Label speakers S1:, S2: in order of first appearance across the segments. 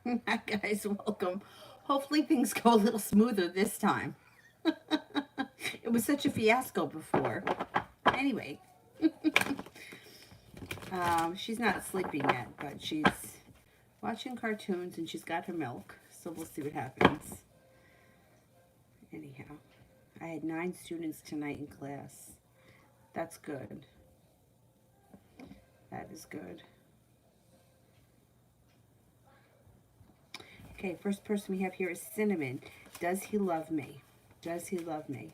S1: Hi guys, welcome. Hopefully things go a little smoother this time. It was such a fiasco before. Anyway, she's not sleeping yet, but she's watching cartoons and she's got her milk. So we'll see what happens. Anyhow, I had 9 students tonight in class. That's good. That is good. Okay, first person we have here is Cinnamon. Does he love me? Does he love me?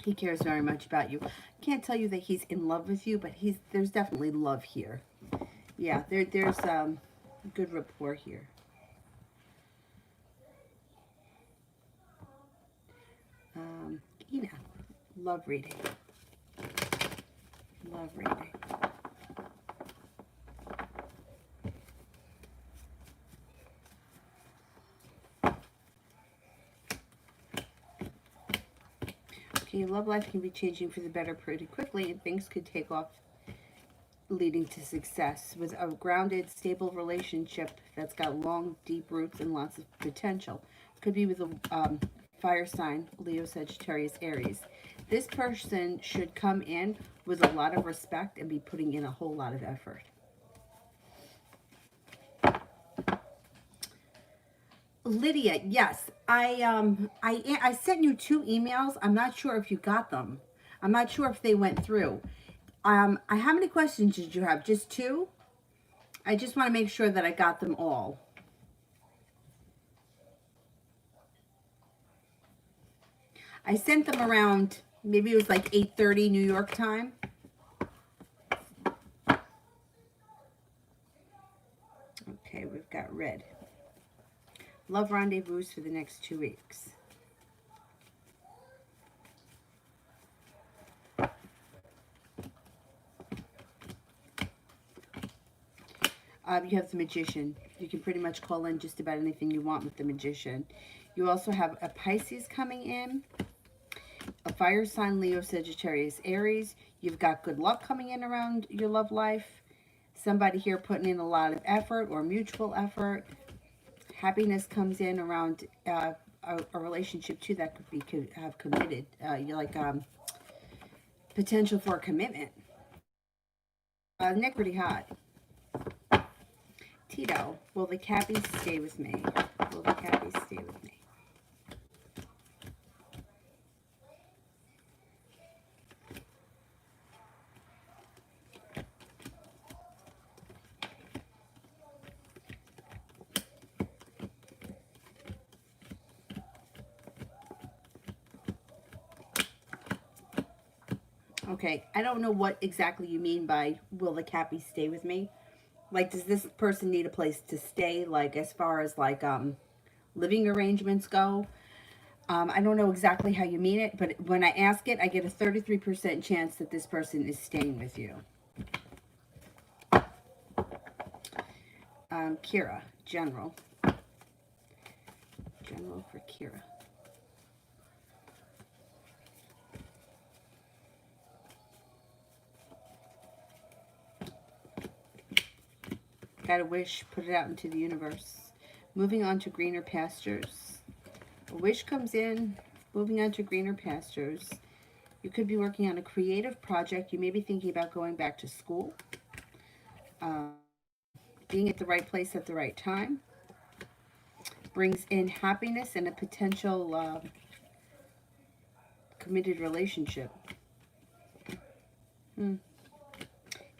S1: He cares very much about you. Can't tell you that he's in love with you, but there's definitely love here. Yeah, there's good rapport here. Ina, love reading. Love reading. Okay, your love life can be changing for the better pretty quickly, and things could take off leading to success with a grounded, stable relationship that's got long, deep roots and lots of potential. Could be with a fire sign, Leo, Sagittarius, Aries. This person should come in with a lot of respect and be putting in a whole lot of effort. Lydia, yes, I sent you 2 emails. I'm not sure if you got them. I'm not sure if they went through. How many questions did you have? Just 2? I just want to make sure that I got them all. I sent them around, maybe it was like 8:30 New York time. Okay, we've got red. Love rendezvous for the next 2 weeks. You have the Magician. You can pretty much call in just about anything you want with the Magician. You also have a Pisces coming in, a fire sign, Leo, Sagittarius, Aries. You've got good luck coming in around your love life. Somebody here putting in a lot of effort or mutual effort. Happiness comes in around a relationship too that could have committed. You're like potential for a commitment. Nick, pretty hot. Tito, will the Cappies stay with me? Will the Cappies stay with me? Okay, I don't know what exactly you mean by will the Cappies stay with me? Like, does this person need a place to stay? Like, as far as like living arrangements go? I don't know exactly how you mean it, but when I ask it, I get a 33% chance that this person is staying with you. Kira, general. General for Kira. Got a wish, put it out into the universe. Moving on to greener pastures. A wish comes in, moving on to greener pastures. You could be working on a creative project. You may be thinking about going back to school. Being at the right place at the right time. Brings in happiness and a potential committed relationship.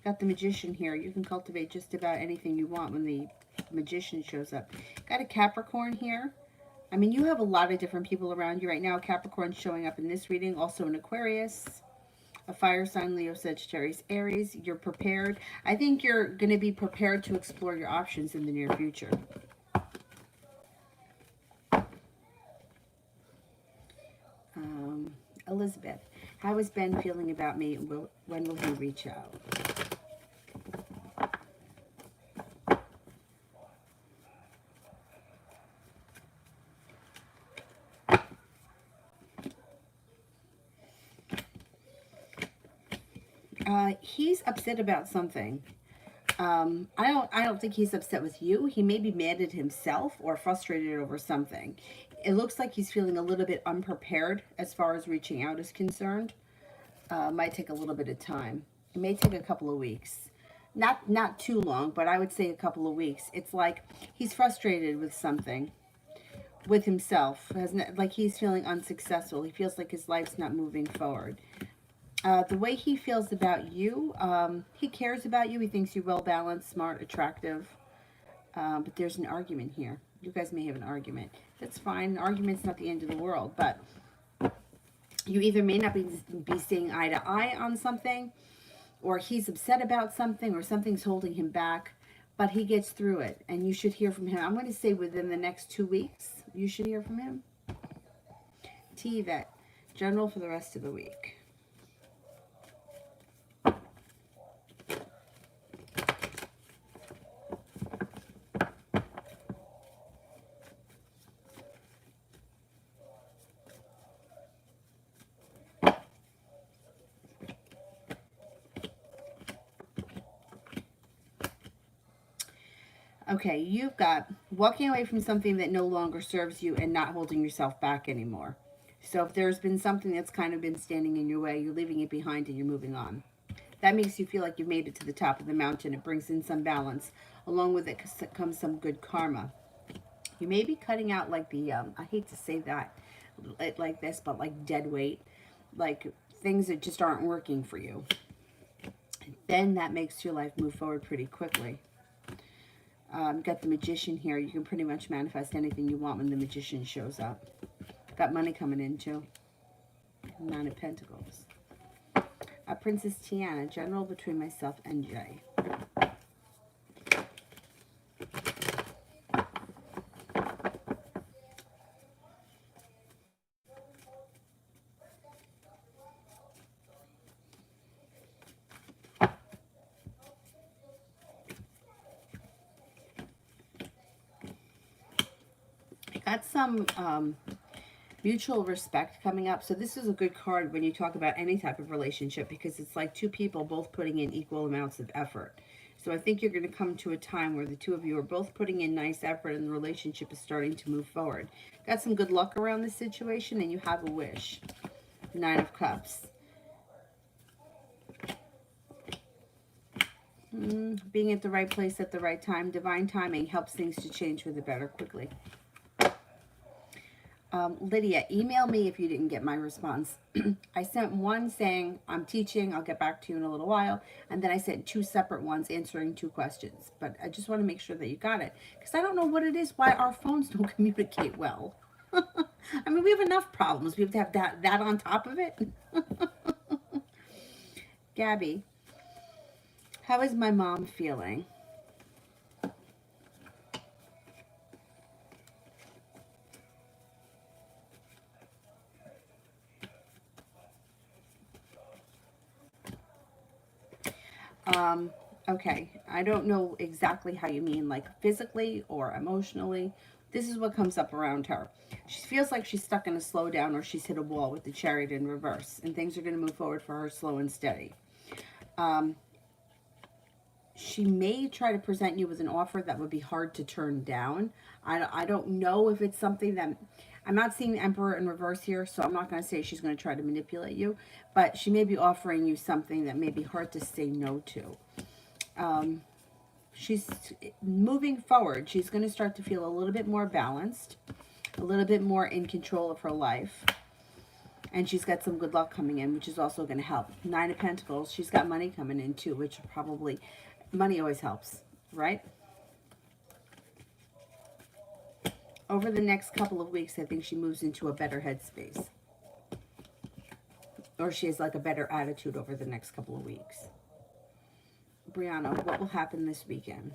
S1: Got the Magician here. You can cultivate just about anything you want when the Magician shows up. Got a Capricorn here. I mean, you have a lot of different people around you right now. Capricorn showing up in this reading. Also an Aquarius. A fire sign, Leo, Sagittarius, Aries. You're prepared. I think you're going to be prepared to explore your options in the near future. Elizabeth, how is Ben feeling about me? When will he reach out? He's upset about something. I don't think he's upset with you. He may be mad at himself or frustrated over something. It looks like he's feeling a little bit unprepared as far as reaching out is concerned. Might take a little bit of time. It may take a couple of weeks. Not too long, but I would say a couple of weeks. It's like he's frustrated with something, with himself. Like he's feeling unsuccessful. He feels like his life's not moving forward. The way he feels about you, he cares about you. He thinks you're well balanced, smart, attractive. But there's an argument here. You guys may have an argument. That's fine. An argument's not the end of the world, but you either may not be seeing eye to eye on something, or he's upset about something, or something's holding him back, but he gets through it, and you should hear from him. I'm going to say within the next 2 weeks, you should hear from him. T-Vet, general for the rest of the week. Okay, you've got walking away from something that no longer serves you and not holding yourself back anymore. So if there's been something that's kind of been standing in your way, you're leaving it behind and you're moving on. That makes you feel like you've made it to the top of the mountain. It brings in some balance. Along with it comes some good karma. You may be cutting out like the, I hate to say that like this, but like dead weight. Like things that just aren't working for you. Then that makes your life move forward pretty quickly. Got the Magician here. You can pretty much manifest anything you want when the Magician shows up. Got money coming in too. Nine of Pentacles. Princess Tiana, general between myself and Jay. Got some mutual respect coming up. So this is a good card when you talk about any type of relationship, because it's like two people both putting in equal amounts of effort. So I think you're going to come to a time where the two of you are both putting in nice effort and the relationship is starting to move forward. Got some good luck around this situation and you have a wish. Nine of Cups. Being at the right place at the right time. Divine timing helps things to change for the better quickly. Lydia, email me if you didn't get my response. I sent one saying, I'm teaching, I'll get back to you in a little while. And then I sent 2 separate ones answering 2 questions. But I just want to make sure that you got it. Because I don't know what it is, why our phones don't communicate well. I mean, we have enough problems. We have to have that on top of it. Gabby, how is my mom feeling? Okay, I don't know exactly how you mean, like physically or emotionally. This is what comes up around her. She feels like she's stuck in a slowdown, or she's hit a wall with the Chariot in reverse, and things are going to move forward for her slow and steady. She may try to present you with an offer that would be hard to turn down. I don't know if it's something that... I'm not seeing the Emperor in reverse here, so I'm not going to say she's going to try to manipulate you. But she may be offering you something that may be hard to say no to. She's moving forward. She's going to start to feel a little bit more balanced, a little bit more in control of her life. And she's got some good luck coming in, which is also going to help. 9 of Pentacles. She's got money coming in too, which probably... Money always helps, right? Over the next couple of weeks, I think she moves into a better headspace. Or she has like a better attitude over the next couple of weeks. Brianna, what will happen this weekend?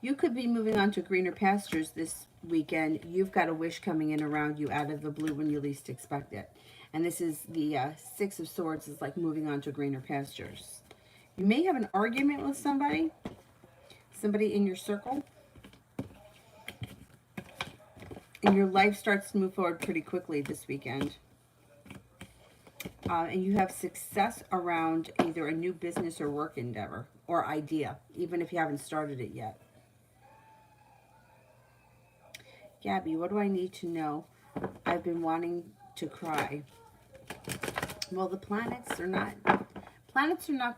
S1: You could be moving on to greener pastures this weekend. You've got a wish coming in around you out of the blue when you least expect it. And this is the 6 of Swords, is like moving on to greener pastures. You may have an argument with somebody in your circle, and your life starts to move forward pretty quickly this weekend. And you have success around either a new business or work endeavor or idea, even if you haven't started it yet. Gabby, what do I need to know? I've been wanting to cry. Well, the planets are not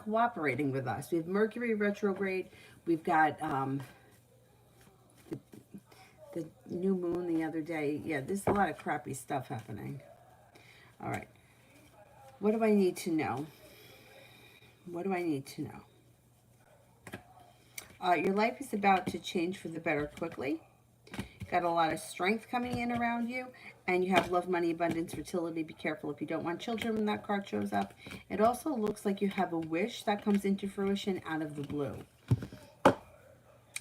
S1: cooperating with us. We have Mercury retrograde. We've got the new moon the other day. Yeah, there's a lot of crappy stuff happening. All right. What do I need to know? What do I need to know? Your life is about to change for the better quickly. Got a lot of strength coming in around you, and you have love, money, abundance, fertility. Be careful if you don't want children when that card shows up. It also looks like you have a wish that comes into fruition out of the blue.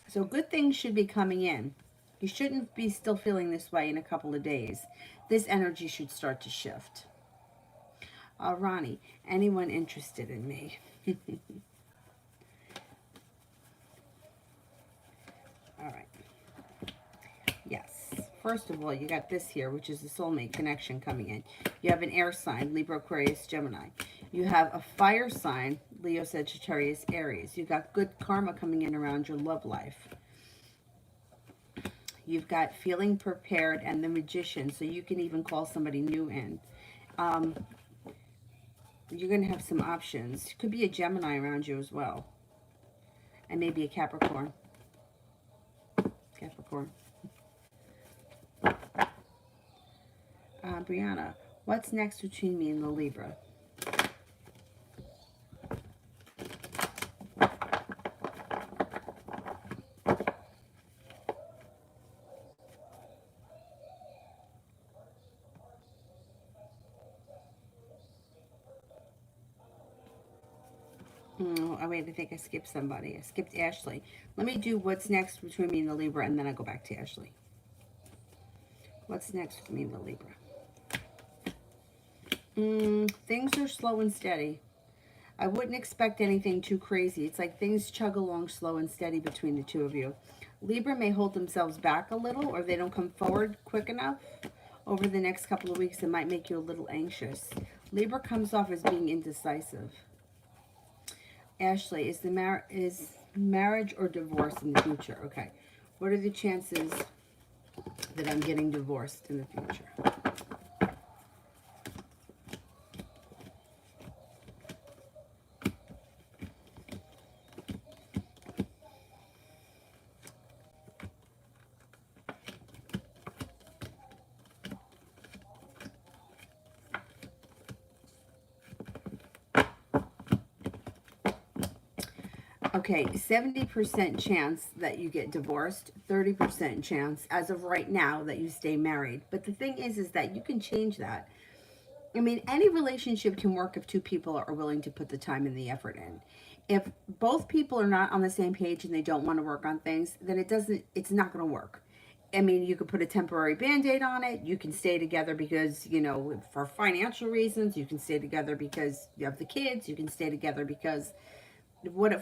S1: So good things should be coming in. You shouldn't be still feeling this way in a couple of days. This energy should start to shift. Ronnie, anyone interested in me? All right. Yes. First of all, you got this here, which is the soulmate connection coming in. You have an air sign, Libra, Aquarius, Gemini. You have a fire sign, Leo, Sagittarius, Aries. You got good karma coming in around your love life. You've got feeling prepared and the magician, so you can even call somebody new in. You're going to have some options. Could be a Gemini around you as well. And maybe a Capricorn. Brianna, what's next between me and the Libra? Oh, wait, I think I skipped somebody. I skipped Ashley. Let me do what's next between me and the Libra, and then I'll go back to Ashley. What's next with me and the Libra? Things are slow and steady. I wouldn't expect anything too crazy. It's like things chug along slow and steady between the two of you. Libra may hold themselves back a little, or they don't come forward quick enough over the next couple of weeks. It might make you a little anxious. Libra comes off as being indecisive. Ashley, is marriage or divorce in the future? Okay. What are the chances that I'm getting divorced in the future? Okay, 70% chance that you get divorced, 30% chance as of right now that you stay married. But the thing is that you can change that. I mean, any relationship can work if two people are willing to put the time and the effort in. If both people are not on the same page and they don't want to work on things, then it's not going to work. I mean, you could put a temporary band-aid on it. You can stay together because, for financial reasons. You can stay together because you have the kids. You can stay together because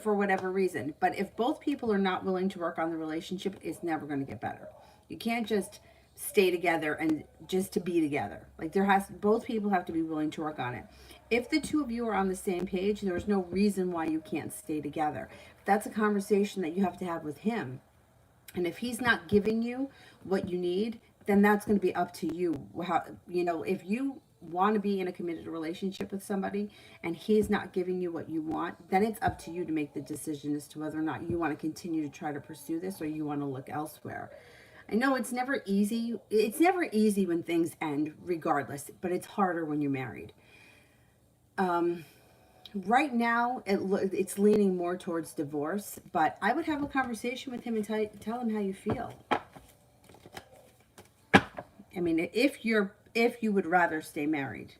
S1: for whatever reason. But if both people are not willing to work on the relationship, it's never going to get better. You can't just stay together and just to be together. Like both people have to be willing to work on it. If the two of you are on the same page, there's no reason why you can't stay together. That's a conversation that you have to have with him. And if he's not giving you what you need, then that's going to be up to you. If you want to be in a committed relationship with somebody and he's not giving you what you want, then it's up to you to make the decision as to whether or not you want to continue to try to pursue this or you want to look elsewhere. I know it's never easy. It's never easy when things end, regardless, but it's harder when you're married. Right now, it's leaning more towards divorce, but I would have a conversation with him and tell him how you feel. I mean, if you would rather stay married.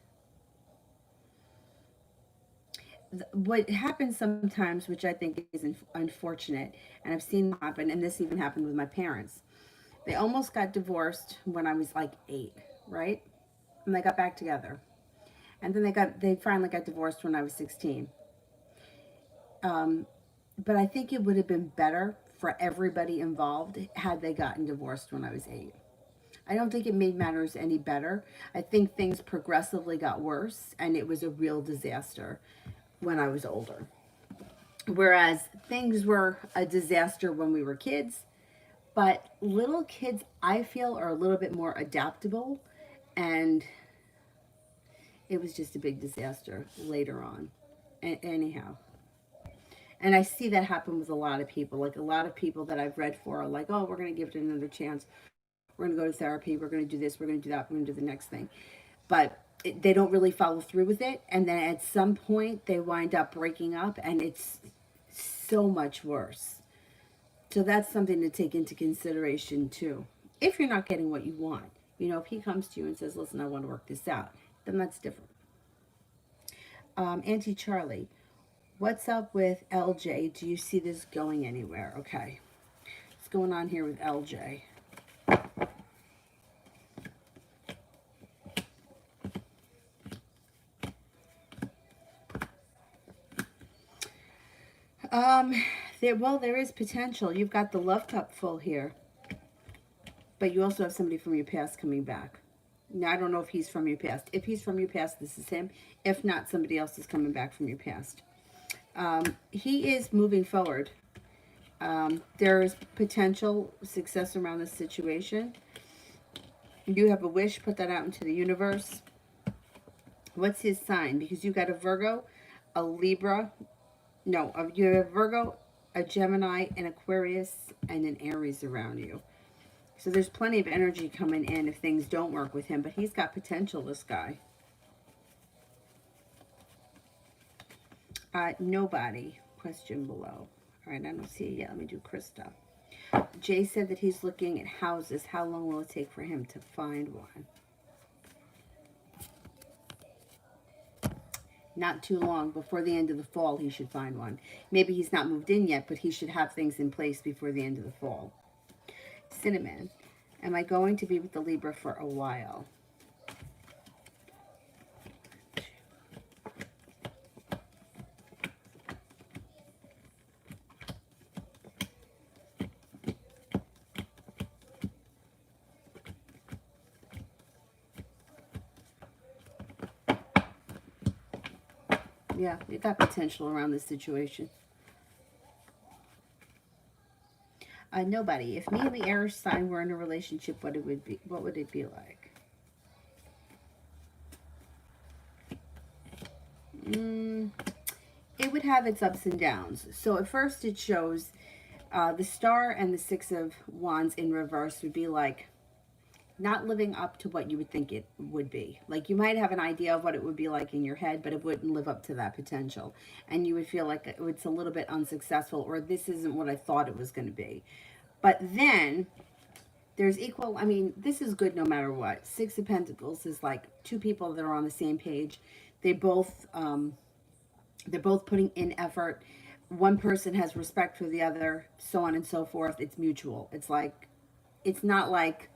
S1: What happens sometimes, which I think is unfortunate, and I've seen happen, and this even happened with my parents. They almost got divorced when I was like 8, right? And they got back together. And then they finally got divorced when I was 16. But I think it would have been better for everybody involved had they gotten divorced when I was 8. I don't think it made matters any better. I think things progressively got worse, and it was a real disaster when I was older. Whereas things were a disaster when we were kids, but little kids, I feel, are a little bit more adaptable, and it was just a big disaster later on. Anyhow, and I see that happen with a lot of people. Like a lot of people that I've read for are like, oh, we're going to give it another chance. We're going to go to therapy. We're going to do this. We're going to do that. We're going to do the next thing. But they don't really follow through with it. And then at some point, they wind up breaking up, and it's so much worse. So that's something to take into consideration too. If you're not getting what you want, you know, if he comes to you and says, listen, I want to work this out, then that's different. Auntie Charlie, what's up with LJ? Do you see this going anywhere? Okay. What's going on here with LJ? There is potential. You've got the love cup full here. But you also have somebody from your past coming back. Now, I don't know if he's from your past. If he's from your past, this is him. If not, somebody else is coming back from your past. He is moving forward. There is potential success around this situation. You have a wish, put that out into the universe. What's his sign? Because you got a Virgo, a Libra. No, you have a Virgo, a Gemini, an Aquarius, and an Aries around you. So there's plenty of energy coming in if things don't work with him, but he's got potential, this guy. Nobody. Question below. All right, I don't see it yet. Let me do Krista. Jay said that he's looking at houses. How long will it take for him to find one? Not too long. Before the end of the fall, he should find one. Maybe he's not moved in yet, but he should have things in place before the end of the fall. Cinnamon, am I going to be with the Libra for a while? Yeah, you got potential around this situation. Nobody. If me and the air sign were in a relationship, what would it be like? It would have its ups and downs. So at first it shows the Star and the Six of Wands in reverse would be like not living up to what you would think it would be. Like you might have an idea of what it would be like in your head, but it wouldn't live up to that potential. And you would feel like it's a little bit unsuccessful, or this isn't what I thought it was going to be. But then there's equal, I mean, this is good no matter what. Six of Pentacles is like two people that are on the same page. They're both putting in effort. One person has respect for the other, so on and so forth. It's mutual. It's not like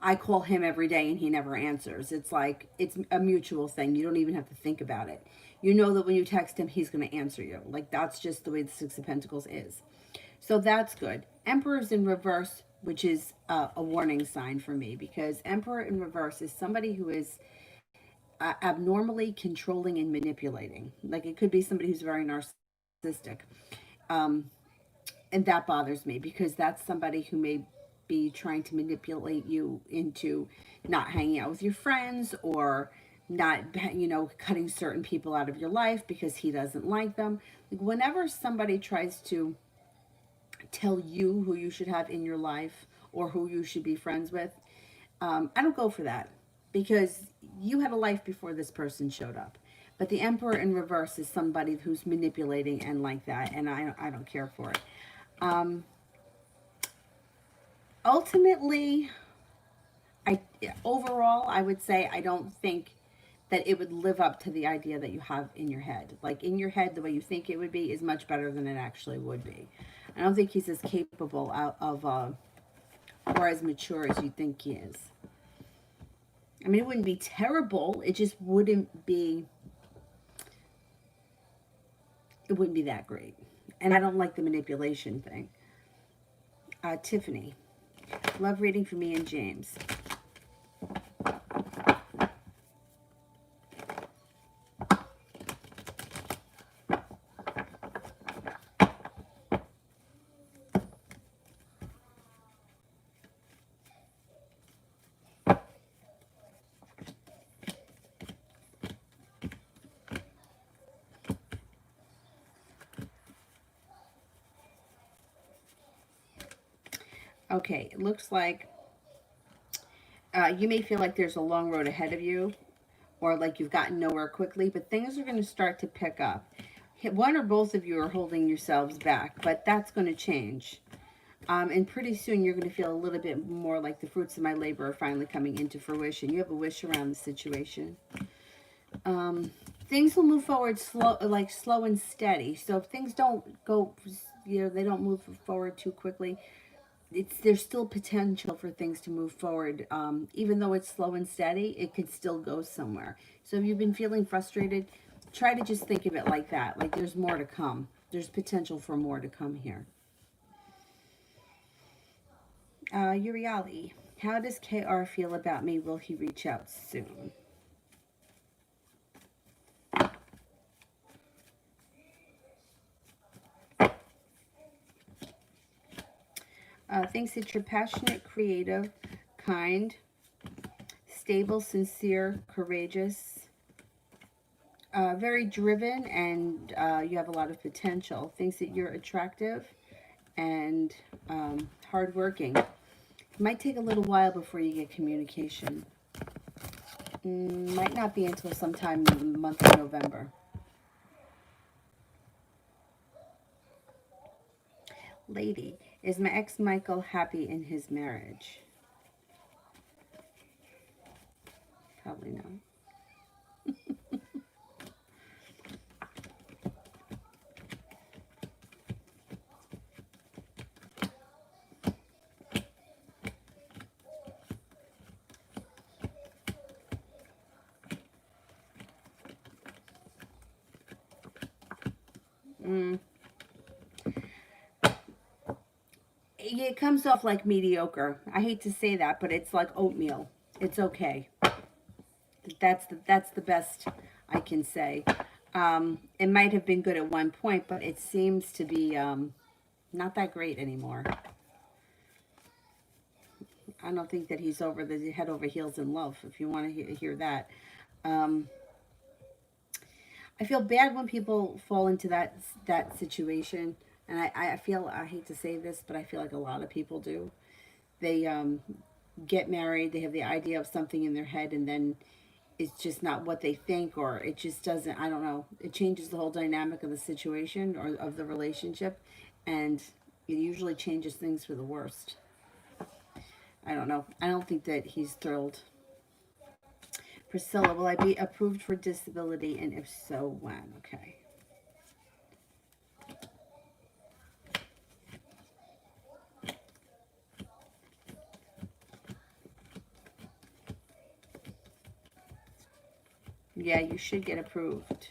S1: I call him every day and he never answers. It's like, it's a mutual thing. You don't even have to think about it. You know that when you text him, he's going to answer you. Like, that's just the way the Six of Pentacles is. So that's good. Emperor's in reverse, which is a warning sign for me, because Emperor in reverse is somebody who is abnormally controlling and manipulating. Like, it could be somebody who's very narcissistic. And that bothers me, because that's somebody who may be trying to manipulate you into not hanging out with your friends, or not, cutting certain people out of your life because he doesn't like them. Like, whenever somebody tries to tell you who you should have in your life or who you should be friends with, I don't go for that, because you had a life before this person showed up. But the Emperor in reverse is somebody who's manipulating and like that, and I don't care for it. Ultimately, overall, I would say I don't think that it would live up to the idea that you have in your head. Like, in your head, the way you think it would be is much better than it actually would be. I don't think he's as capable of or as mature as you think he is. I mean, it wouldn't be terrible. It just wouldn't be it wouldn't be that great. And I don't like the manipulation thing. Tiffany, love reading for me and James. Okay, it looks like you may feel like there's a long road ahead of you, or like you've gotten nowhere quickly, but things are going to start to pick up. One or both of you are holding yourselves back, but that's going to change. And pretty soon you're going to feel a little bit more like the fruits of my labor are finally coming into fruition. You have a wish around the situation. Things will move forward slow, like slow and steady. So if things don't go, they don't move forward too quickly, there's still potential for things to move forward. Even though it's slow and steady, it could still go somewhere. So if you've been feeling frustrated, try to just think of it like that. Like there's more to come. There's potential for more to come here. Uriali, how does KR feel about me? Will he reach out soon? Thinks that you're passionate, creative, kind, stable, sincere, courageous, very driven, and you have a lot of potential. Thinks that you're attractive and hardworking. It might take a little while before you get communication. Might not be until sometime in the month of November. Lady, is my ex Michael happy in his marriage? Probably not. It comes off like mediocre. I hate to say that, but it's like oatmeal. It's okay. That's the best I can say. It might have been good at one point, but it seems to be not that great anymore. I don't think that he's over the head over heels in love, if you want to hear that. I feel bad when people fall into that situation, and I feel, I hate to say this, but I feel like a lot of people do. They get married, they have the idea of something in their head, and then it's just not what they think, or it just doesn't, I don't know, it changes the whole dynamic of the situation or of the relationship, and it usually changes things for the worst. I don't know. I don't think that he's thrilled. Priscilla, will I be approved for disability, and if so, when? Okay. Yeah, you should get approved.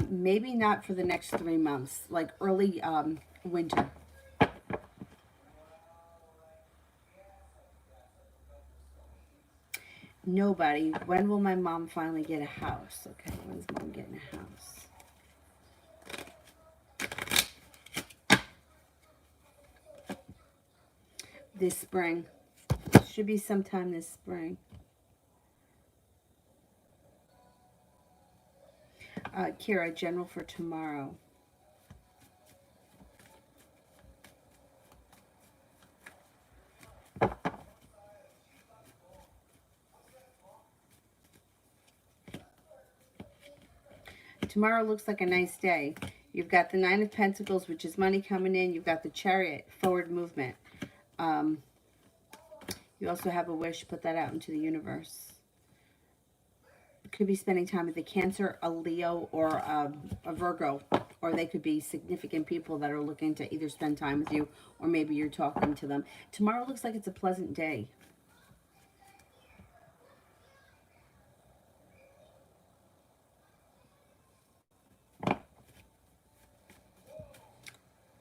S1: Maybe not for the next 3 months, like early winter. Nobody. When will my mom finally get a house? Okay, when's mom getting a house? This spring. Should be sometime this spring. Kira, general for tomorrow. Tomorrow looks like a nice day. You've got the Nine of Pentacles, which is money coming in. You've got the Chariot, forward movement. You also have a wish. Put that out into the universe. You could be spending time with a Cancer, a Leo, or a Virgo. Or they could be significant people that are looking to either spend time with you, or maybe you're talking to them. Tomorrow looks like it's a pleasant day.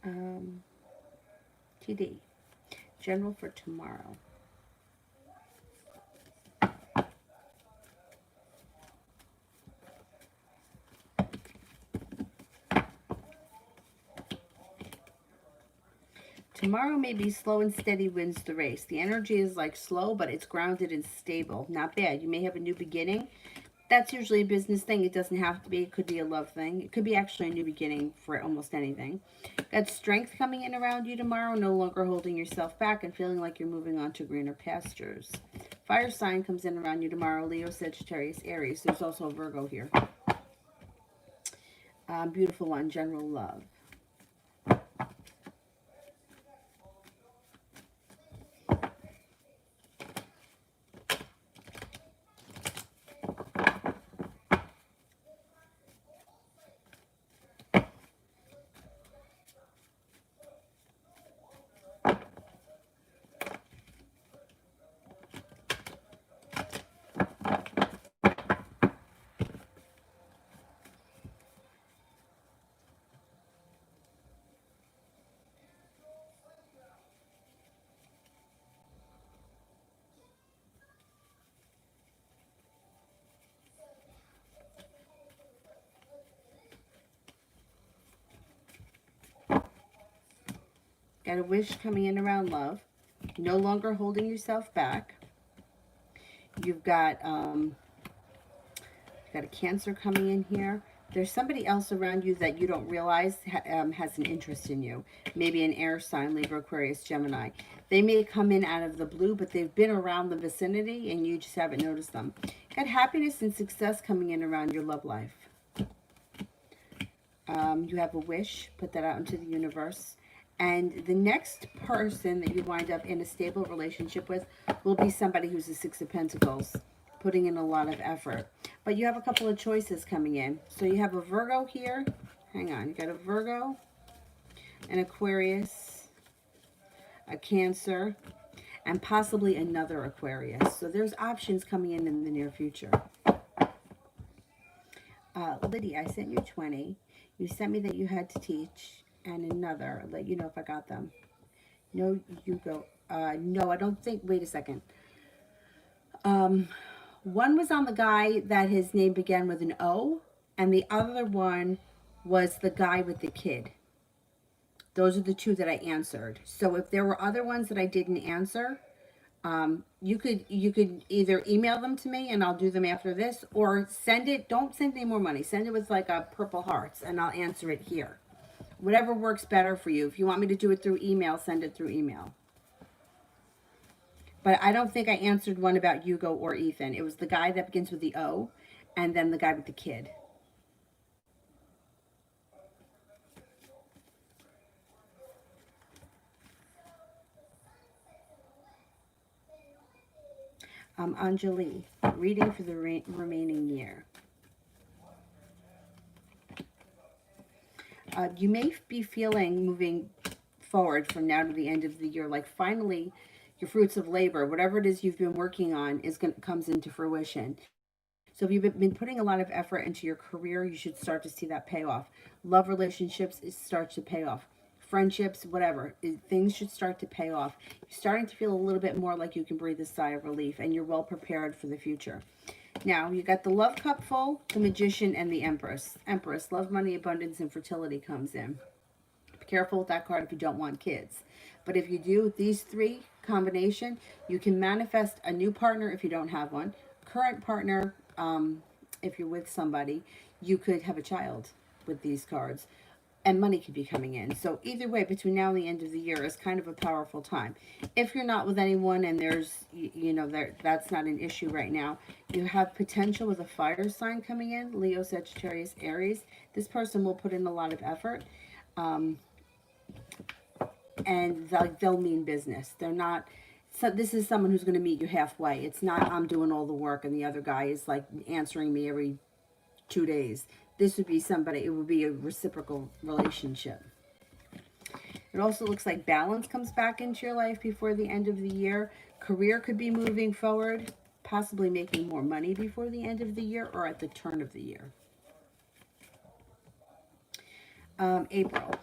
S1: TD. General for tomorrow. Tomorrow may be slow and steady wins the race. The energy is like slow, but it's grounded and stable. Not bad. You may have a new beginning. That's usually a business thing. It doesn't have to be. It could be a love thing. It could be actually a new beginning for almost anything. Got strength coming in around you tomorrow. No longer holding yourself back and feeling like you're moving on to greener pastures. Fire sign comes in around you tomorrow. Leo, Sagittarius, Aries. There's also a Virgo here. Beautiful one. General love. Got a wish coming in around love. No longer holding yourself back. You've got a Cancer coming in here. There's somebody else around you that you don't realize has an interest in you. Maybe an air sign, Libra, Aquarius, Gemini. They may come in out of the blue, but they've been around the vicinity and you just haven't noticed them. Got happiness and success coming in around your love life. You have a wish. Put that out into the universe. And the next person that you wind up in a stable relationship with will be somebody who's a Six of Pentacles, putting in a lot of effort. But you have a couple of choices coming in. So you have a Virgo here. Hang on. You got a Virgo, an Aquarius, a Cancer, and possibly another Aquarius. So there's options coming in the near future. Lydia, I sent you 20. You sent me that you had to teach. And another. I'll let you know if I got them. No, you go. No, I don't think. Wait a second. One was on the guy that his name began with an O, and the other one was the guy with the kid. Those are the two that I answered. So if there were other ones that I didn't answer, you could either email them to me and I'll do them after this, or send it. Don't send any more money. Send it with like a purple hearts, and I'll answer it here. Whatever works better for you. If you want me to do it through email, send it through email. But I don't think I answered one about Hugo or Ethan. It was the guy that begins with the O, and then the guy with the kid. Anjali, reading for the remaining year. You may be feeling moving forward from now to the end of the year, like finally your fruits of labor, whatever it is you've been working on, comes into fruition. So if you've been putting a lot of effort into your career, you should start to see that pay off. Love relationships, it starts to pay off. Friendships, whatever, things should start to pay off. You're starting to feel a little bit more like you can breathe a sigh of relief, and you're well prepared for the future. Now, you got the Love Cup full, the Magician, and the Empress. Empress, love, money, abundance, and fertility comes in. Be careful with that card if you don't want kids. But if you do, these three combination, you can manifest a new partner if you don't have one. Current partner, if you're with somebody, you could have a child with these cards. And money could be coming in. So either way, between now and the end of the year is kind of a powerful time. If you're not with anyone and there's, that's not an issue right now, you have potential with a fire sign coming in, Leo, Sagittarius, Aries. This person will put in a lot of effort. And they'll mean business. They're not, so this is someone who's going to meet you halfway. It's not I'm doing all the work and the other guy is like answering me every 2 days. This would be somebody, it would be a reciprocal relationship. It also looks like balance comes back into your life before the end of the year. Career could be moving forward, possibly making more money before the end of the year or at the turn of the year. April.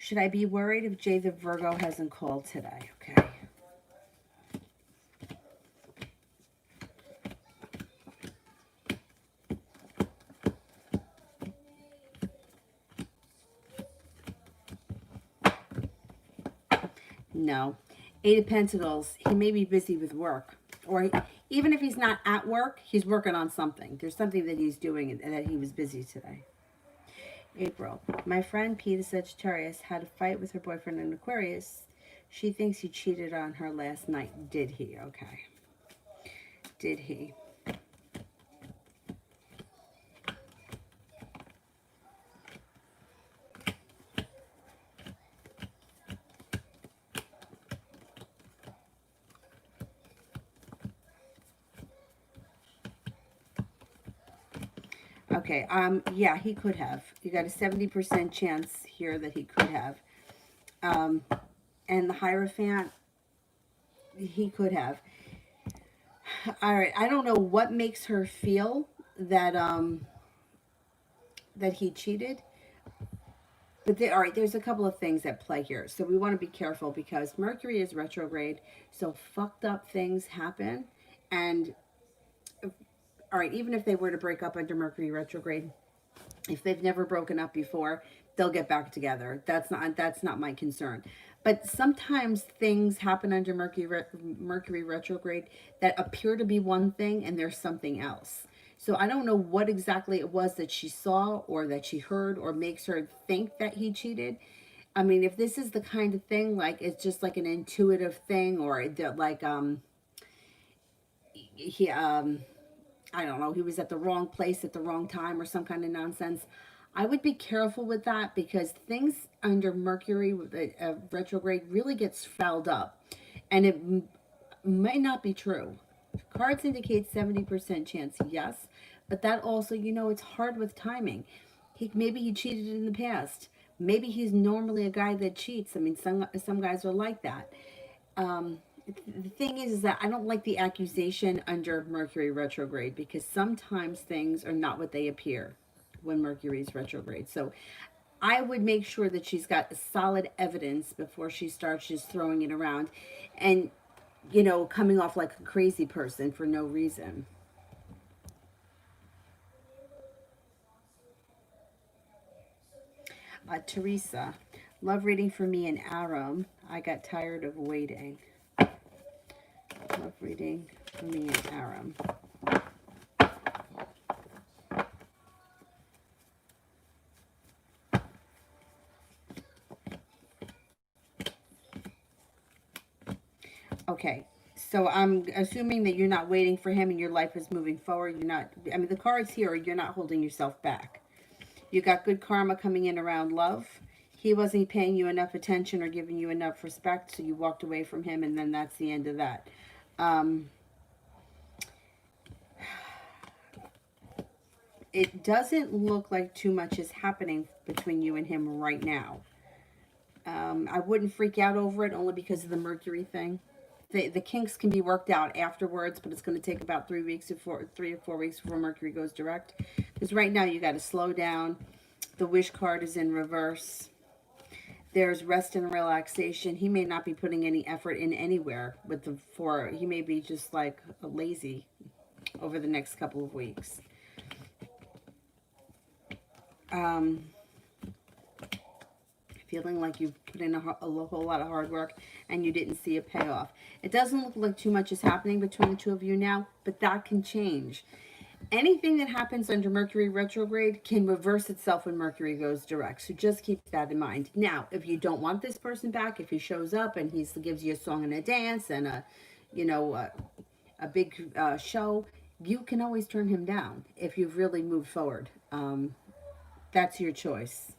S1: Should I be worried if Jay the Virgo hasn't called today? Okay. No. Eight of Pentacles, he may be busy with work. Or even if he's not at work, he's working on something. There's something that he's doing and that he was busy today. April. My friend Peter Sagittarius had a fight with her boyfriend in Aquarius. She thinks he cheated on her last night. Did he? Okay. Did he? Okay, yeah, he could have. You got a 70% chance here that he could have. And the Hierophant, he could have. All right, I don't know what makes her feel that that he cheated. But all right, there's a couple of things at play here. So we want to be careful because Mercury is retrograde, so fucked up things happen. And all right, even if they were to break up under Mercury retrograde, if they've never broken up before, they'll get back together. That's not my concern. But sometimes things happen under Mercury retrograde that appear to be one thing and there's something else. So I don't know what exactly it was that she saw or that she heard or makes her think that he cheated. I mean, if this is the kind of thing, like it's just like an intuitive thing, or like he I don't know, he was at the wrong place at the wrong time or some kind of nonsense. I would be careful with that because things under Mercury retrograde really gets fouled up. And it may not be true. Cards indicate 70% chance, yes. But that also, you know, it's hard with timing. Maybe he cheated in the past. Maybe he's normally a guy that cheats. I mean, some guys are like that. The thing is that I don't like the accusation under Mercury retrograde because sometimes things are not what they appear when Mercury is retrograde. So I would make sure that she's got solid evidence before she starts just throwing it around and, you know, coming off like a crazy person for no reason. Teresa, love reading for me in Arum. I got tired of waiting. Love reading for me in Arum. Okay, so I'm assuming that you're not waiting for him and your life is moving forward. You're not, I mean, the cards here, you're not holding yourself back. You got good karma coming in around love. He wasn't paying you enough attention or giving you enough respect, so you walked away from him, and then that's the end of that. It doesn't look like too much is happening between you and him right now. I wouldn't freak out over it only because of the Mercury thing. The kinks can be worked out afterwards, but it's going to take about 3 or 4 weeks before Mercury goes direct. Because right now you got to slow down. The wish card is in reverse. There's rest and relaxation. He may not be putting any effort in anywhere with the four. He may be just like lazy over the next couple of weeks. Feeling like you've put in a whole lot of hard work and you didn't see a payoff. It doesn't look like too much is happening between the two of you now, but that can change. Anything that happens under Mercury retrograde can reverse itself when Mercury goes direct. So just keep that in mind. Now, if you don't want this person back, if he shows up and he gives you a song and a dance and a, you know, a big show, you can always turn him down if you've really moved forward. That's your choice.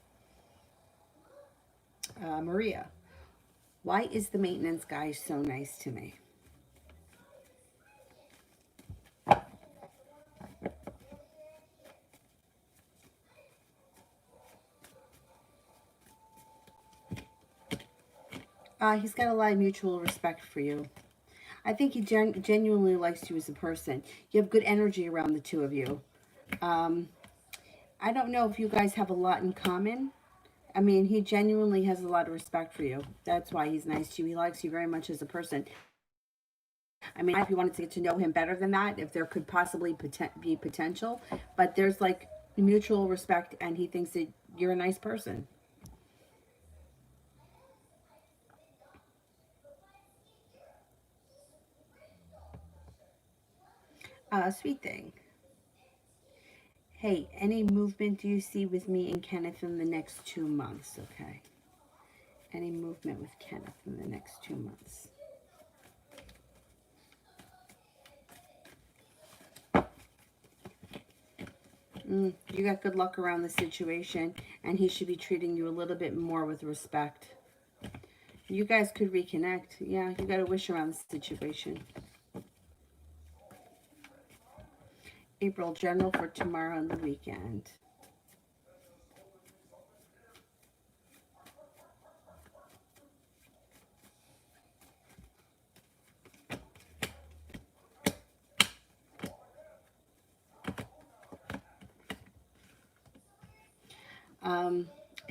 S1: Maria, why is the maintenance guy so nice to me? He's got a lot of mutual respect for you. I think he genuinely likes you as a person. You have good energy around the two of you. I don't know if you guys have a lot in common I mean, he genuinely has a lot of respect for you. That's why he's nice to you. He likes you very much as a person. I mean, if you wanted to get to know him better than that, if there could possibly be potential, but there's like mutual respect, and he thinks that you're a nice person. Sweet thing. Hey, any movement do you see with me and Kenneth in the next 2 months? Okay. Any movement with Kenneth in the next 2 months? You got good luck around the situation, and he should be treating you a little bit more with respect. You guys could reconnect. Yeah, you got a wish around the situation. April, general for tomorrow and the weekend.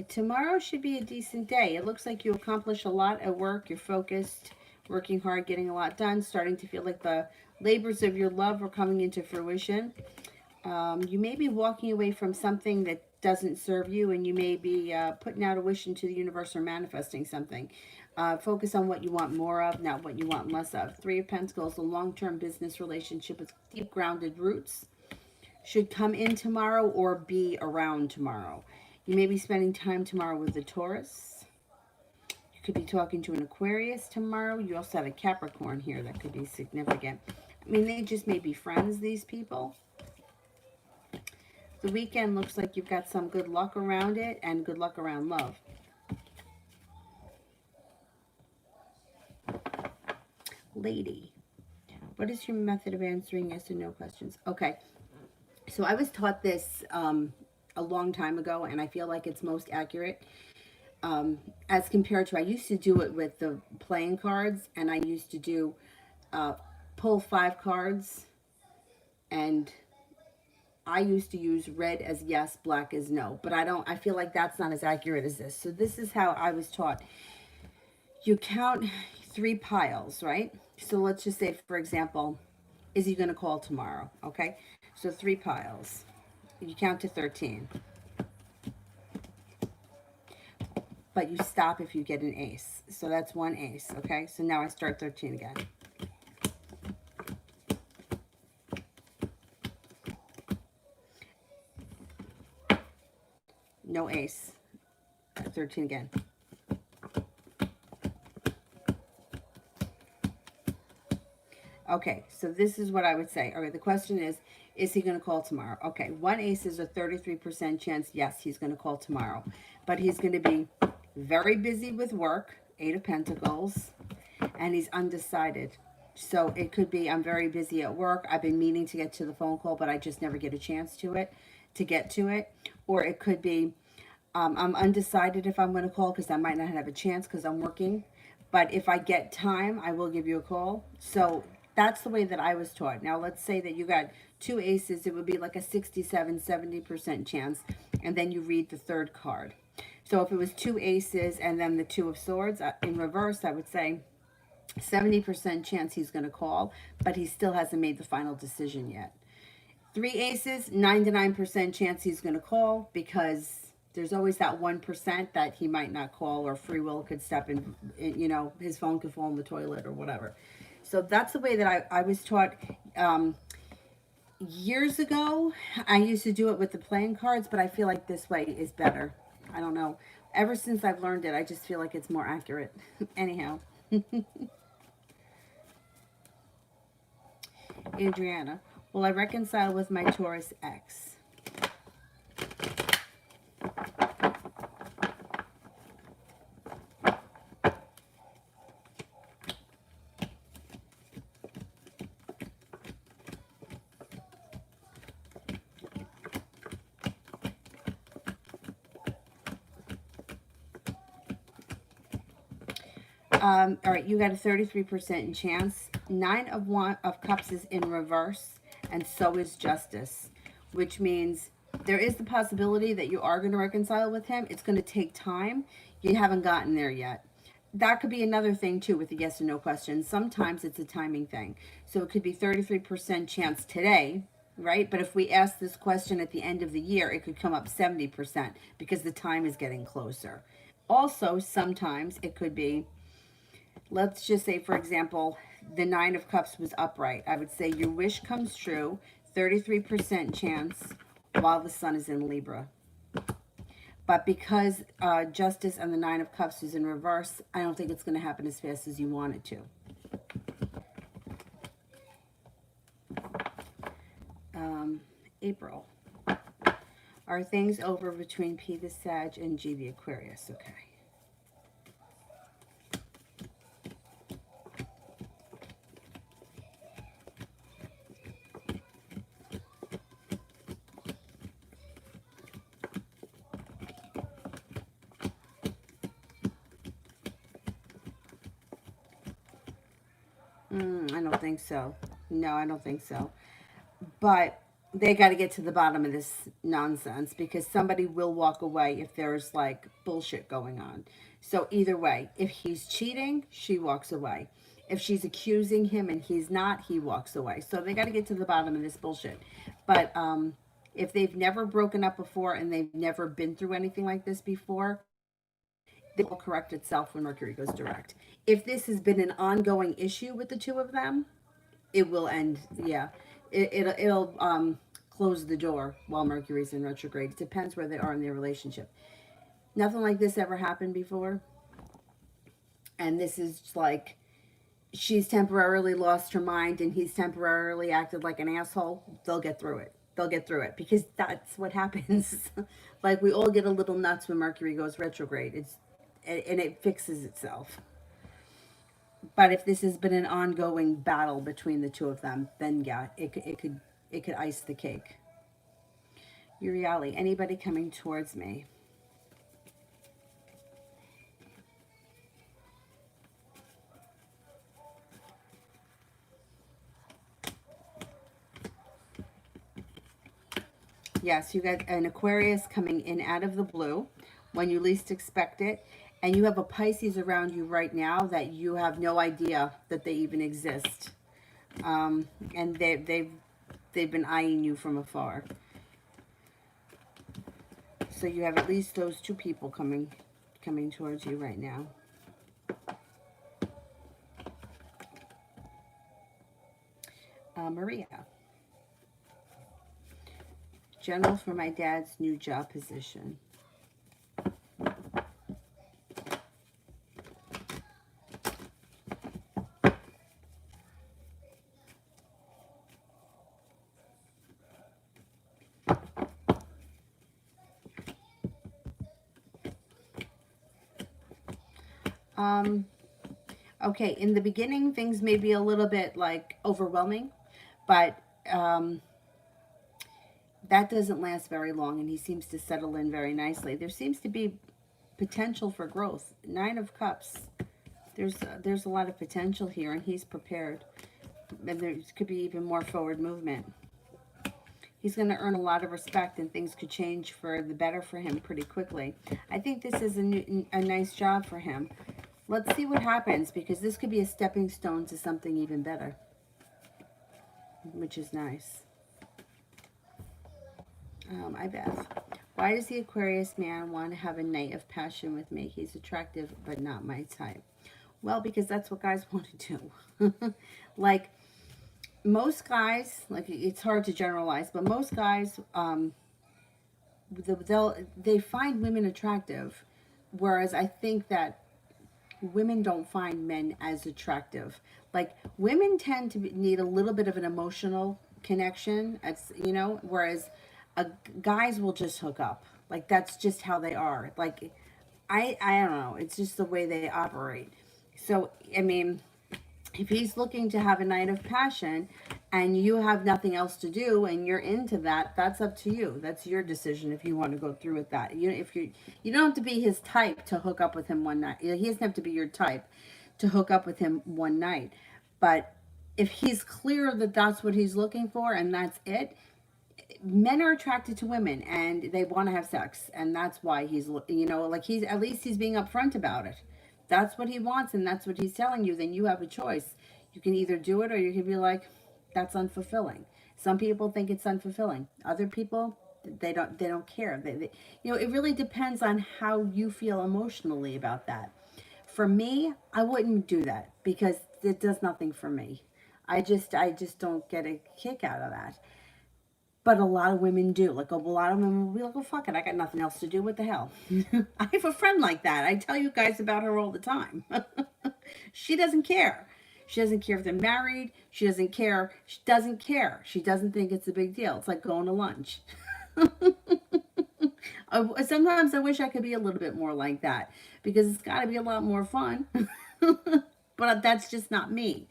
S1: Tomorrow should be a decent day. It looks like you accomplish a lot at work. You're focused, working hard, getting a lot done, starting to feel like the labors of your love are coming into fruition. You may be walking away from something that doesn't serve you, and you may be putting out a wish into the universe or manifesting something. Focus on what you want more of, not what you want less of. Three of Pentacles, a long-term business relationship with deep grounded roots should come in tomorrow or be around tomorrow. You may be spending time tomorrow with the Taurus. You could be talking to an Aquarius tomorrow. You also have a Capricorn here that could be significant. I mean, they just may be friends, these people. The weekend looks like you've got some good luck around it and good luck around love. Lady, what is your method of answering yes and no questions? Okay, so I was taught this a long time ago, and I feel like it's most accurate. As compared to, I used to do it with the playing cards, and I used to do pull 5 cards, and I used to use red as yes, black as no, but I feel like that's not as accurate as this. So this is how I was taught. You count 3 piles, right? So let's just say, for example, is he going to call tomorrow? Okay, so 3 piles. You count to 13. But you stop if you get an ace. So that's 1 ace, okay? So now I start 13 again. No ace. 13 again. Okay, so this is what I would say. All right, the question is he going to call tomorrow? Okay, 1 ace is a 33% chance, yes, he's going to call tomorrow. But he's going to be very busy with work, 8 of Pentacles, and he's undecided. So it could be, I'm very busy at work. I've been meaning to get to the phone call, but I just never get a chance to get to it. Or it could be, I'm undecided if I'm going to call because I might not have a chance because I'm working. But if I get time, I will give you a call. So that's the way that I was taught. Now, let's say that you got 2 aces. It would be like a 67-70% chance. And then you read the 3rd card. So if it was 2 aces and then the 2 of swords in reverse, I would say 70% chance he's going to call, but he still hasn't made the final decision yet. 3 aces, 99% chance he's going to call, because there's always that 1% that he might not call, or free will could step in, you know, his phone could fall in the toilet or whatever. So that's the way that I was taught. Years ago, I used to do it with the playing cards, but I feel like this way is better. I don't know. Ever since I've learned it, I just feel like it's more accurate. Anyhow. Adriana, will I reconcile with my Taurus ex? All right, you got a 33% chance. 9 of Cups is in reverse, and so is Justice, which means There is the possibility that you are going to reconcile with him. It's going to take time. You haven't gotten there yet. That could be another thing too with the yes or no question. Sometimes it's a timing thing. So it could be 33% chance today, right? But if we ask this question at the end of the year, it could come up 70% because the time is getting closer. Also, sometimes it could be, let's just say, for example, the Nine of Cups was upright. I would say your wish comes true, 33% chance while the sun is in Libra. But because Justice and the Nine of Cups is in reverse, I don't think it's going to happen as fast as you want it to. April. Are things over between P the Sag and G the Aquarius? Okay. I don't think so. No, I don't think so. But they got to get to the bottom of this nonsense because somebody will walk away if there's like bullshit going on. So either way, if he's cheating, she walks away. If she's accusing him and he's not, he walks away. So they got to get to the bottom of this bullshit. But if they've never broken up before and they've never been through anything like this before, it will correct itself when Mercury goes direct. If this has been an ongoing issue with the two of them, it will end. Yeah, it'll close the door while Mercury's in retrograde. It depends where they are in their relationship. Nothing like this ever happened before, and this is like she's temporarily lost her mind and he's temporarily acted like an asshole. They'll get through it. They'll get through it because that's what happens. Like we all get a little nuts when Mercury goes retrograde. And it fixes itself. But if this has been an ongoing battle between the two of them, then yeah, it could ice the cake. Uriali, anybody coming towards me? Yes, you got an Aquarius coming in out of the blue when you least expect it. And you have a Pisces around you right now that you have no idea that they even exist. And they've been eyeing you from afar. So you have at least those two people coming towards you right now. Maria. General for my dad's new job position. Okay, in the beginning, things may be a little bit like overwhelming, but that doesn't last very long, and he seems to settle in very nicely. There seems to be potential for growth. Nine of Cups. There's a lot of potential here, and he's prepared. And there could be even more forward movement. He's going to earn a lot of respect, and things could change for the better for him pretty quickly. I think this is a nice job for him. Let's see what happens, because this could be a stepping stone to something even better, which is nice. Beth. Why does the Aquarius man want to have a night of passion with me? He's attractive, but not my type. Well, because that's what guys want to do. Like, most guys, like, it's hard to generalize, but most guys, they find women attractive, whereas I think that women don't find men as attractive. Like, women tend to need a little bit of an emotional connection, whereas guys will just hook up. Like, that's just how they are. Like, I don't know. It's just the way they operate. So, I mean, if he's looking to have a night of passion and you have nothing else to do and you're into that, that's up to you. That's your decision if you want to go through with that. You don't have to be his type to hook up with him one night. He doesn't have to be your type to hook up with him one night. But if he's clear that that's what he's looking for and that's it, men are attracted to women and they want to have sex, and that's why he's, you know, like, he's, at least he's being upfront about it. That's what he wants and that's what he's telling you. Then you have a choice. You can either do it or you can be like, that's unfulfilling. Some people think it's unfulfilling. Other people, they don't care. You know, it really depends on how you feel emotionally about that. For me, I wouldn't do that because it does nothing for me. I just don't get a kick out of that. But a lot of women do. Like, a lot of women will be like, oh, fuck it. I got nothing else to do. What the hell? I have a friend like that. I tell you guys about her all the time. She doesn't care. She doesn't care if they're married. She doesn't care. She doesn't care. She doesn't think it's a big deal. It's like going to lunch. Sometimes I wish I could be a little bit more like that because it's got to be a lot more fun. But that's just not me.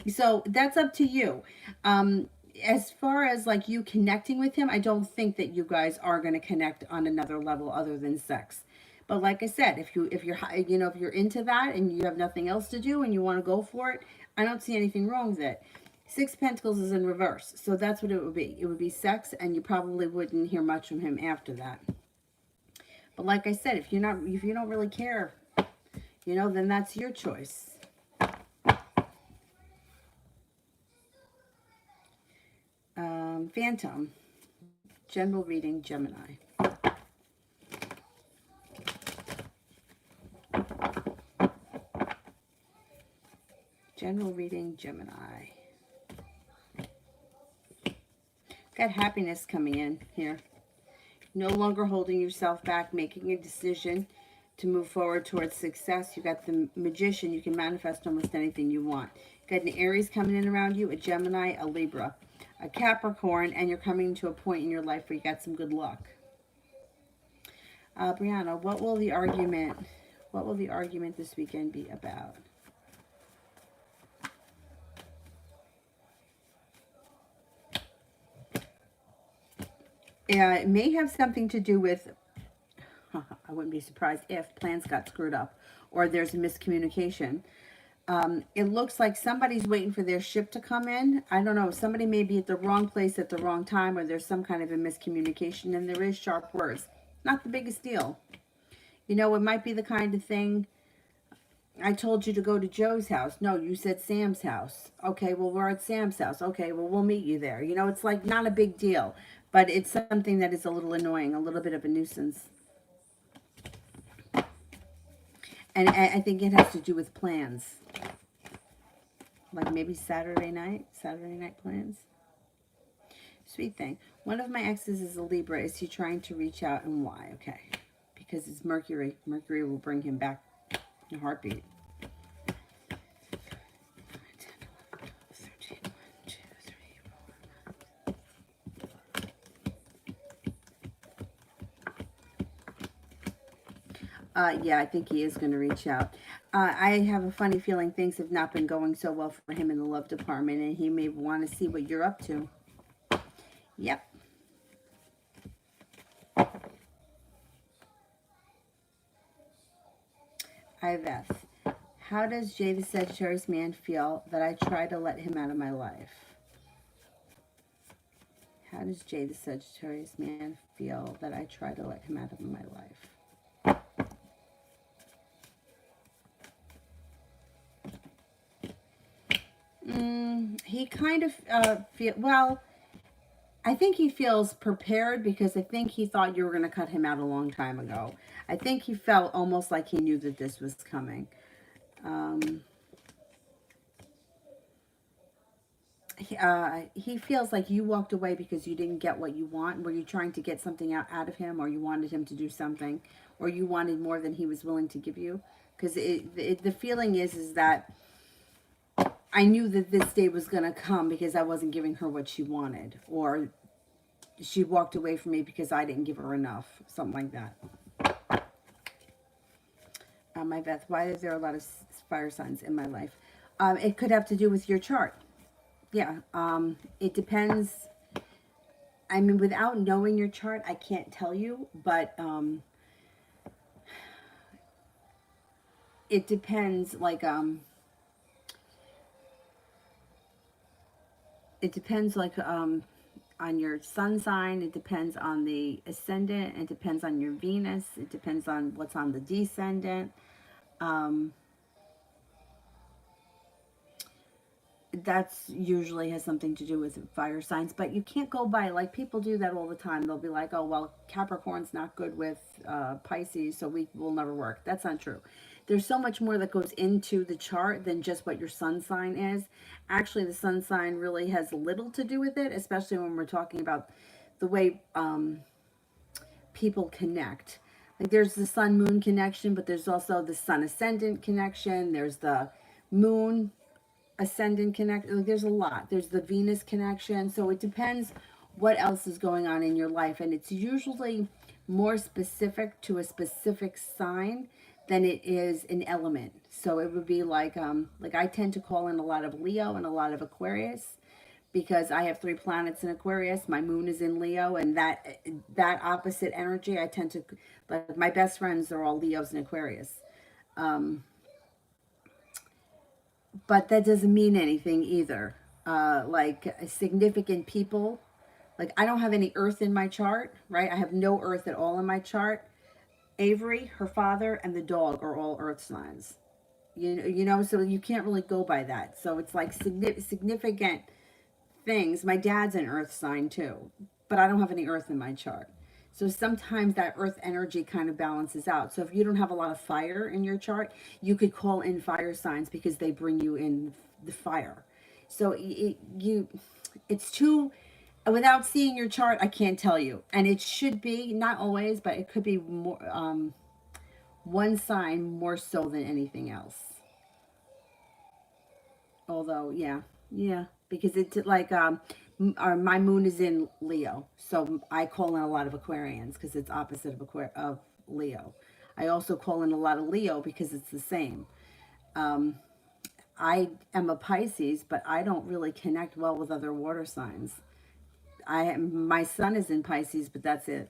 S1: So that's up to you. As far as like you connecting with him, I don't think that you guys are going to connect on another level other than sex. But like I said, if you're into that and you have nothing else to do and you want to go for it, I don't see anything wrong with it. Six Pentacles is in reverse, so that's what it would be. It would be sex, and you probably wouldn't hear much from him after that. But like I said, if you don't really care, you know, then that's your choice. Phantom, general reading, Gemini. General reading, Gemini. Got happiness coming in here. No longer holding yourself back, making a decision to move forward towards success. You got the Magician. You can manifest almost anything you want. Got an Aries coming in around you, a Gemini, a Libra, a Capricorn, and you're coming to a point in your life where you got some good luck. Brianna, what will the argument this weekend be about? It may have something to do with, I wouldn't be surprised if plans got screwed up or there's a miscommunication. It looks like somebody's waiting for their ship to come in. I don't know. Somebody may be at the wrong place at the wrong time, or there's some kind of a miscommunication, and there is sharp words. Not the biggest deal. You know, it might be the kind of thing, I told you to go to Joe's house. No, you said Sam's house. Okay, well, we're at Sam's house. Okay, well, we'll meet you there. You know, it's like not a big deal, but it's something that is a little annoying, a little bit of a nuisance. And I think it has to do with plans. Like maybe Saturday night plans. Sweet thing. One of my exes is a Libra. Is he trying to reach out, and why? Okay. Because it's Mercury. Mercury will bring him back in a heartbeat. 10, 11, 12, 13, 1, 2, 3, 4, 5. Yeah, I think he is going to reach out. I have a funny feeling things have not been going so well for him in the love department, and he may want to see what you're up to. Yep. Iveth, how does Jay the Sagittarius man feel that I try to let him out of my life? How does Jay the Sagittarius man feel that I try to let him out of my life? He kind of well, I think he feels prepared because I think he thought you were going to cut him out a long time ago. I think he felt almost like he knew that this was coming. He feels like you walked away because you didn't get what you want. Were you trying to get something out of him, or you wanted him to do something, or you wanted more than he was willing to give you? Because the feeling is that I knew that this day was going to come because I wasn't giving her what she wanted, or she walked away from me because I didn't give her enough, something like that. My Beth, why is there a lot of fire signs in my life? It could have to do with your chart. Yeah, it depends. I mean, without knowing your chart, I can't tell you, but it depends, like, it depends, like, sun sign. It depends on the ascendant. It depends on your Venus. It depends on what's on the descendant. Um, that's usually has something to do with fire signs, but you can't go by, like, people do that all the time. They'll be like, oh, well, Capricorn's not good with Pisces, so we will never work. That's not true. There's so much more that goes into the chart than just what your sun sign is. Actually, the sun sign really has little to do with it, especially when we're talking about the way people connect. Like, there's the sun moon connection, but there's also the sun ascendant connection. There's the moon ascendant connect. Like, there's a lot. There's the Venus connection. So it depends what else is going on in your life, and it's usually more specific to a specific sign than it is an element. So it would be like I tend to call in a lot of Leo and a lot of Aquarius, because I have 3 planets in Aquarius. My moon is in Leo, and that opposite energy, I tend to, like, my best friends are all Leos and Aquarius. But that doesn't mean anything either. Like, significant people, like, I don't have any earth in my chart, right? I have no earth at all in my chart. Avery, her father, and the dog are all earth signs. You know, so you can't really go by that. So it's like significant things. My dad's an earth sign too, but I don't have any earth in my chart. So sometimes that earth energy kind of balances out. So if you don't have a lot of fire in your chart, you could call in fire signs because they bring you in the fire. So it's too, without seeing your chart, I can't tell you. And it should be, not always, but it could be more, one sign more so than anything else. Although, yeah, because it's like, my moon is in Leo, so I call in a lot of Aquarians because it's opposite of Leo. I also call in a lot of Leo because it's the same. I am a Pisces, but I don't really connect well with other water signs. My sun is in Pisces, but that's it.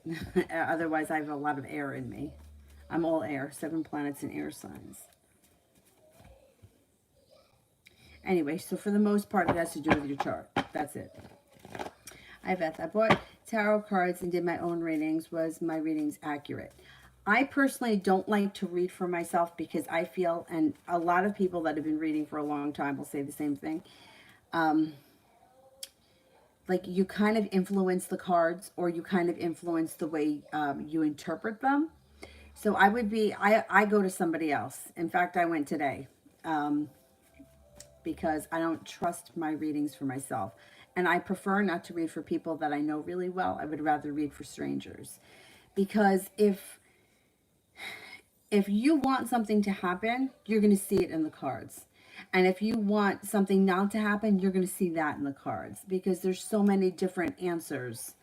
S1: Otherwise, I have a lot of air in me. I'm all air, 7 planets in air signs. Anyway, so for the most part, it has to do with your chart. That's it. Hi, Beth. I bought tarot cards and did my own readings. Was my readings accurate? I personally don't like to read for myself because I feel, and a lot of people that have been reading for a long time will say the same thing, like, you kind of influence the cards, or you kind of influence the way you interpret them. So I go to somebody else. In fact, I went today. Because I don't trust my readings for myself. And I prefer not to read for people that I know really well. I would rather read for strangers. Because if you want something to happen, you're going to see it in the cards. And if you want something not to happen, you're going to see that in the cards. Because there's so many different answers.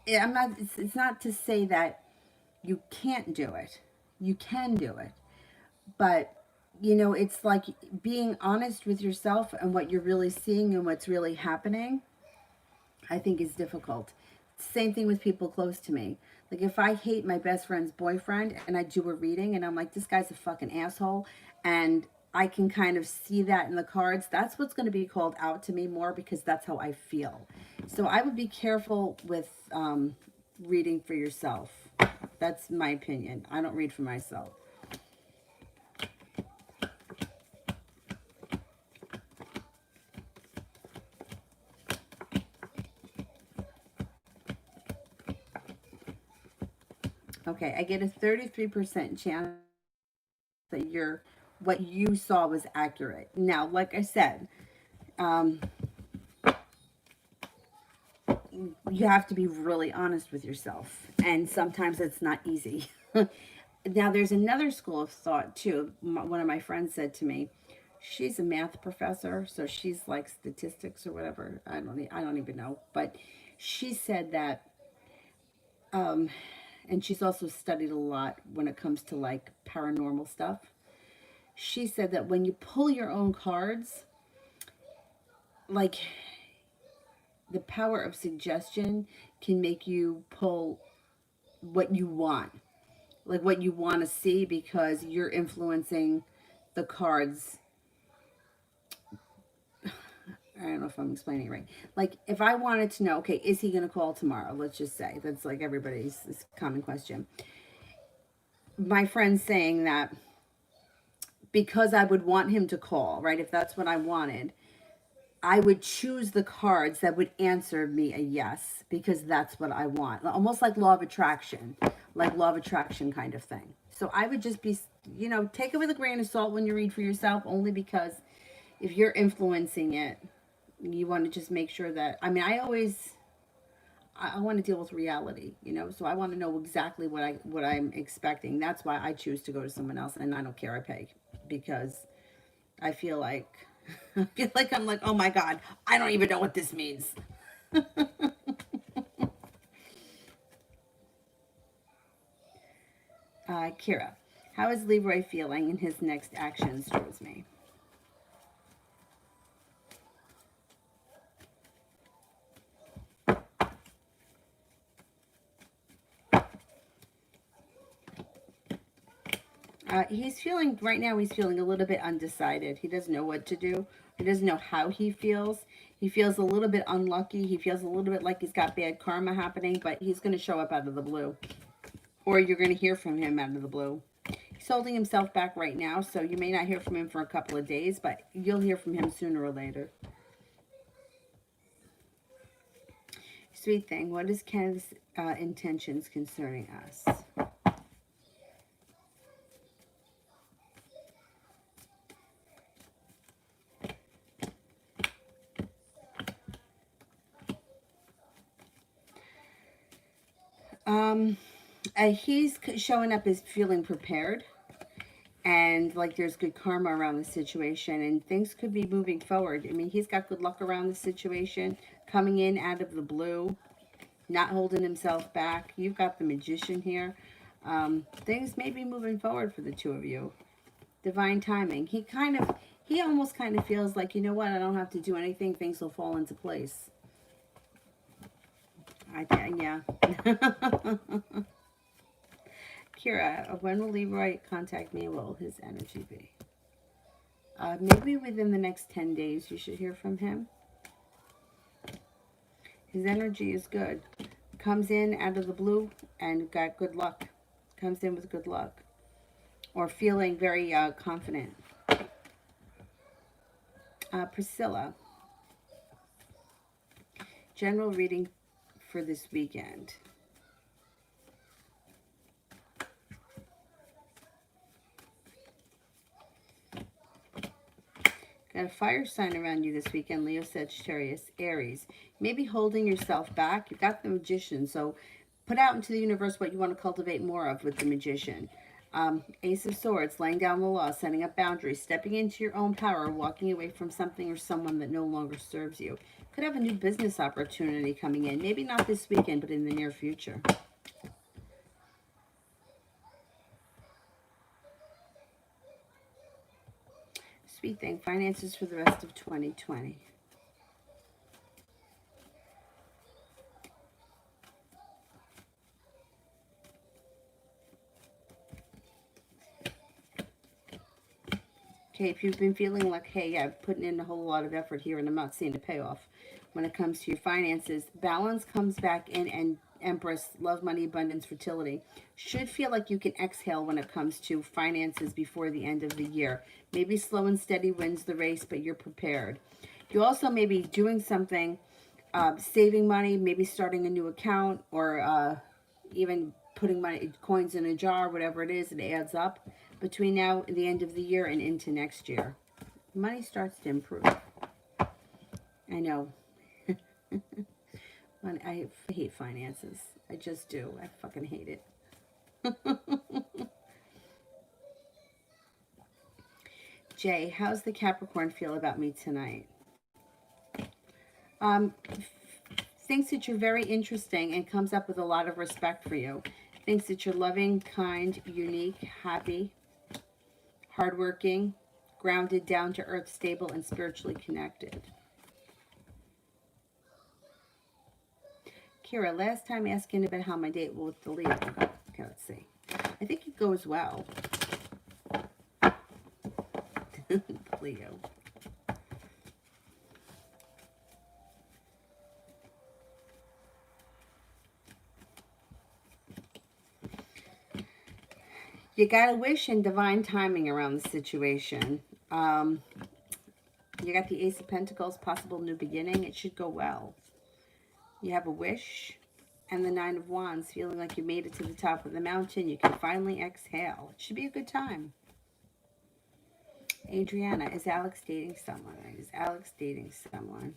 S1: It's not to say that you can't do it. You can do it. But it's like being honest with yourself and what you're really seeing and what's really happening, I think, is difficult. Same thing with people close to me. Like, if I hate my best friend's boyfriend and I do a reading and I'm like, this guy's a fucking asshole, and I can kind of see that in the cards, that's what's going to be called out to me more, because that's how I feel. So I would be careful with reading for yourself. That's my opinion. I don't read for myself. Okay, I get a 33% chance that what you saw was accurate. Now, like I said, you have to be really honest with yourself, and sometimes it's not easy. Now, there's another school of thought too. One of my friends said to me, she's a math professor, so she's like statistics or whatever. I don't even know, but she said that, and she's also studied a lot when it comes to like paranormal stuff. She said that when you pull your own cards, like, the power of suggestion can make you pull what you want, like what you want to see, because you're influencing the cards. I don't know if I'm explaining it right. Like, if I wanted to know, okay, is he going to call tomorrow? Let's just say. That's like everybody's common question. My friend's saying that because I would want him to call, right? If that's what I wanted, I would choose the cards that would answer me a yes because that's what I want. Almost like law of attraction, like law of attraction kind of thing. So I would just be, take it with a grain of salt when you read for yourself, only because if you're influencing it, you want to just make sure that, I mean, I want to deal with reality, so I want to know exactly what I'm expecting. That's why I choose to go to someone else, and I don't care, I pay, because I feel like I'm like, oh my God, I don't even know what this means. Kira, how is Leroy feeling in his next actions towards me? He's feeling, right now, he's feeling a little bit undecided. He doesn't know what to do. He doesn't know how he feels. He feels a little bit unlucky. He feels a little bit like he's got bad karma happening, but he's going to show up out of the blue. Or you're going to hear from him out of the blue. He's holding himself back right now, so you may not hear from him for a couple of days, but you'll hear from him sooner or later. Sweet thing, what is Ken's intentions concerning us? He's showing up as feeling prepared, and like there's good karma around the situation, and things could be moving forward. I mean, he's got good luck around the situation, coming in out of the blue, not holding himself back. You've got the Magician here. Things may be moving forward for the two of you. Divine timing. He almost kind of feels like, you know what, I don't have to do anything. Things will fall into place. Yeah. Kira, when will Leroy contact me? What will his energy be? Maybe within the next 10 days you should hear from him. His energy is good. Comes in out of the blue and got good luck. Comes in with good luck. Or feeling very confident. Priscilla. General reading for this weekend. Got a fire sign around you this weekend, Leo, Sagittarius, Aries. Maybe holding yourself back. You've got the Magician, so put out into the universe what you want to cultivate more of with the Magician. Ace of Swords, laying down the law, setting up boundaries, stepping into your own power, walking away from something or someone that no longer serves you. Could have a new business opportunity coming in. Maybe not this weekend, but in the near future. Sweet thing, finances for the rest of 2020. Okay, if you've been feeling like, hey, I'm putting in a whole lot of effort here and I'm not seeing the payoff when it comes to your finances, balance comes back in, and Empress, love, money, abundance, fertility. Should feel like you can exhale when it comes to finances before the end of the year. Maybe slow and steady wins the race, but you're prepared. You also may be doing something, saving money, maybe starting a new account, or even putting money, coins in a jar, whatever it is, it adds up between now and the end of the year and into next year. Money starts to improve. I know. I hate finances. I just do. I fucking hate it. Jay, how's the Capricorn feel about me tonight? Thinks that you're very interesting and comes up with a lot of respect for you. Thinks that you're loving, kind, unique, happy, hardworking, grounded, down to earth, stable, and spiritually connected. Kira, last time asking about how my date will with the Leo. Okay, let's see. I think it goes well. Leo. You got a wish and divine timing around the situation. You got the Ace of Pentacles, possible new beginning. It should go well. You have a wish and the Nine of Wands, feeling like you made it to the top of the mountain. You can finally exhale. It should be a good time. Adriana, is Alex dating someone? Is Alex dating someone?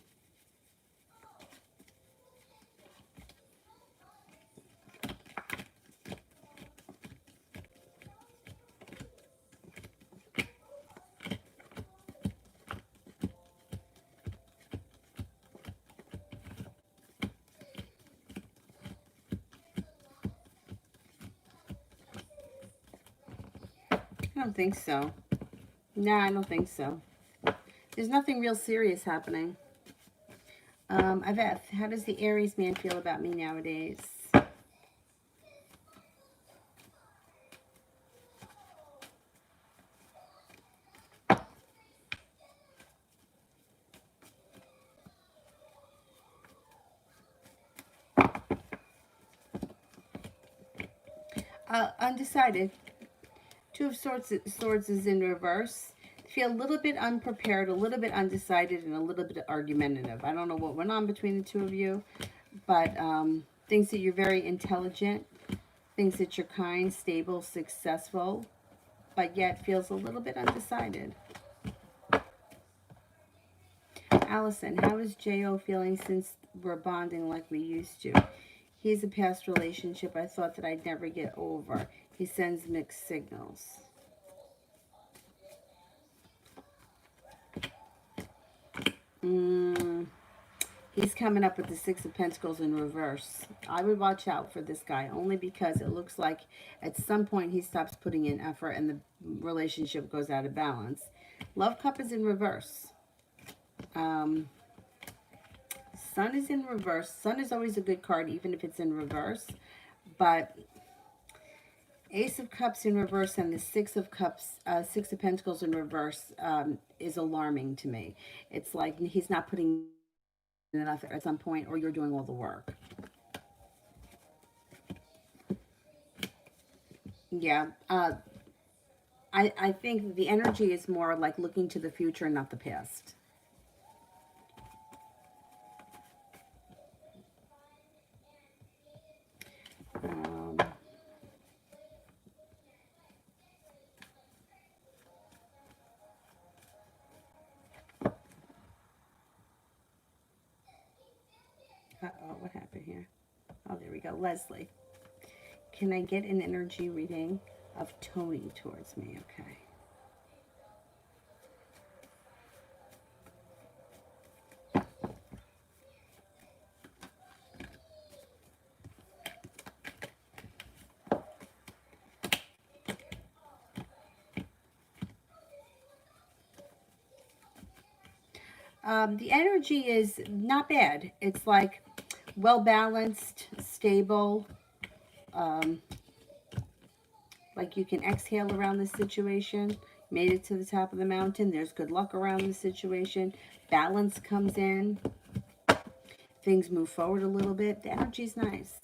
S1: I don't think so. No, I don't think so. There's nothing real serious happening. Yvette, how does the Aries man feel about me nowadays? Undecided. Two of Swords is in reverse. Feel a little bit unprepared, a little bit undecided, and a little bit argumentative. I don't know what went on between the two of you, but thinks that you're very intelligent, thinks that you're kind, stable, successful, but yet feels a little bit undecided. Allison, how is J.O. feeling since we're bonding like we used to? He's a past relationship I thought that I'd never get over. He sends mixed signals. He's coming up with the Six of Pentacles in reverse. I would watch out for this guy, only because it looks like at some point he stops putting in effort and the relationship goes out of balance. Love Cup is in reverse. Sun is in reverse. Sun is always a good card, even if it's in reverse. But Ace of Cups in reverse and the Six of Cups, Six of Pentacles in reverse is alarming to me. It's like he's not putting enough at some point, or you're doing all the work. Yeah. I think the energy is more like looking to the future, not the past. Uh-oh, what happened here? Oh, there we go. Leslie. Can I get an energy reading of Tony towards me? Okay. The energy is not bad. It's like well-balanced, stable. Like you can exhale around this situation. Made it to the top of the mountain. There's good luck around the situation. Balance comes in. Things move forward a little bit. The energy's nice.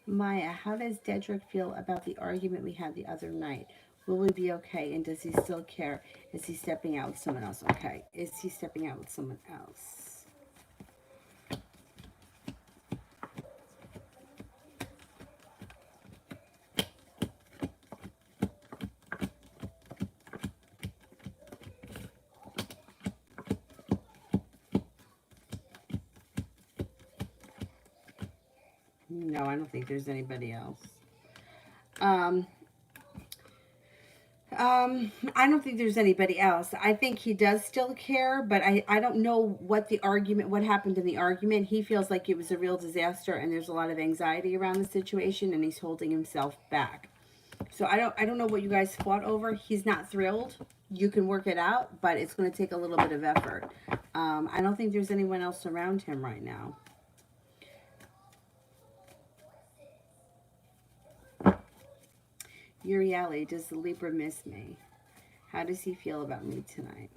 S1: Maya, how does Dedrick feel about the argument we had the other night? Will we be okay? And does he still care? Is he stepping out with someone else? Okay. Is he stepping out with someone else? No, I don't think there's anybody else. I don't think there's anybody else. I think he does still care, but I don't know what the argument, what happened in the argument. He feels like it was a real disaster and there's a lot of anxiety around the situation and he's holding himself back. So I don't know what you guys fought over. He's not thrilled. You can work it out, but it's going to take a little bit of effort. I don't think there's anyone else around him right now. Urieli, does the Libra miss me? How does he feel about me tonight?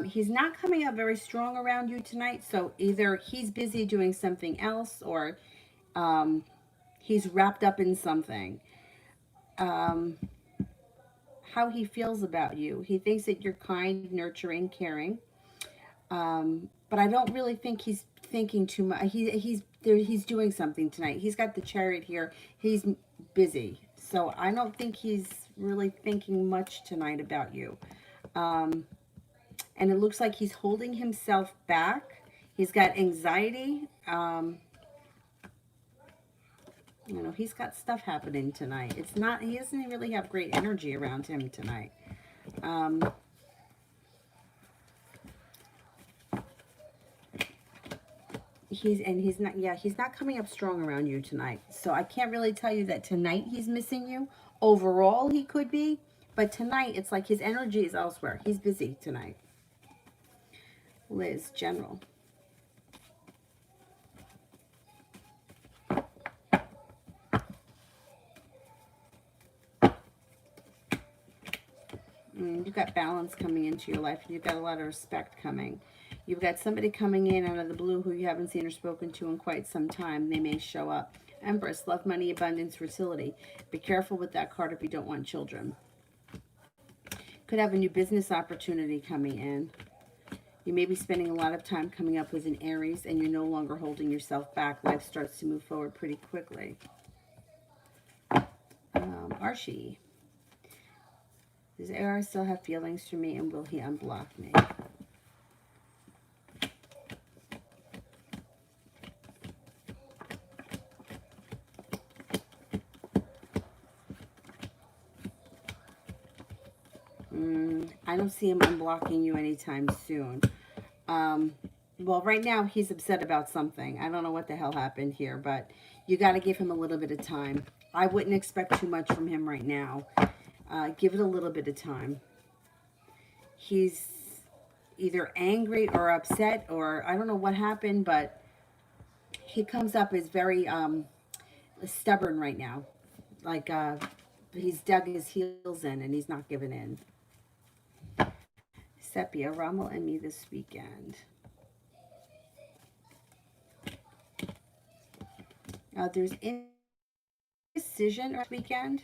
S1: He's not coming up very strong around you tonight, so either he's busy doing something else or um, he's wrapped up in something. Um, how he feels about you. He thinks that you're kind, nurturing, caring. But I don't really think he's thinking too much. He's there. He's doing something tonight. He's got the chariot here. He's busy, so I don't think he's really thinking much tonight about you. Um, and it looks like he's holding himself back. He's got anxiety. You know, he's got stuff happening tonight. It's not. He doesn't really have great energy around him tonight. Um, he's not, yeah, he's not coming up strong around you tonight, so I can't really tell you that tonight he's missing you. Overall he could be, but tonight it's like his energy is elsewhere. He's busy tonight. Liz, general. You've got balance coming into your life. You've got a lot of respect coming. You've got somebody coming in out of the blue who you haven't seen or spoken to in quite some time. They may show up. Empress, love, money, abundance, fertility. Be careful with that card if you don't want children. Could have a new business opportunity coming in. You may be spending a lot of time coming up with an Aries, and you're no longer holding yourself back. Life starts to move forward pretty quickly. Archie. Does Aries still have feelings for me, and will he unblock me? I don't see him unblocking you anytime soon. Well, right now he's upset about something. I don't know what the hell happened here, but you got to give him a little bit of time. I wouldn't expect too much from him right now. Give it a little bit of time. He's either angry or upset, or I don't know what happened, but he comes up as very stubborn right now. Like he's dug his heels in and he's not giving in. Sepia, Rommel and me this weekend. There's indecision this weekend.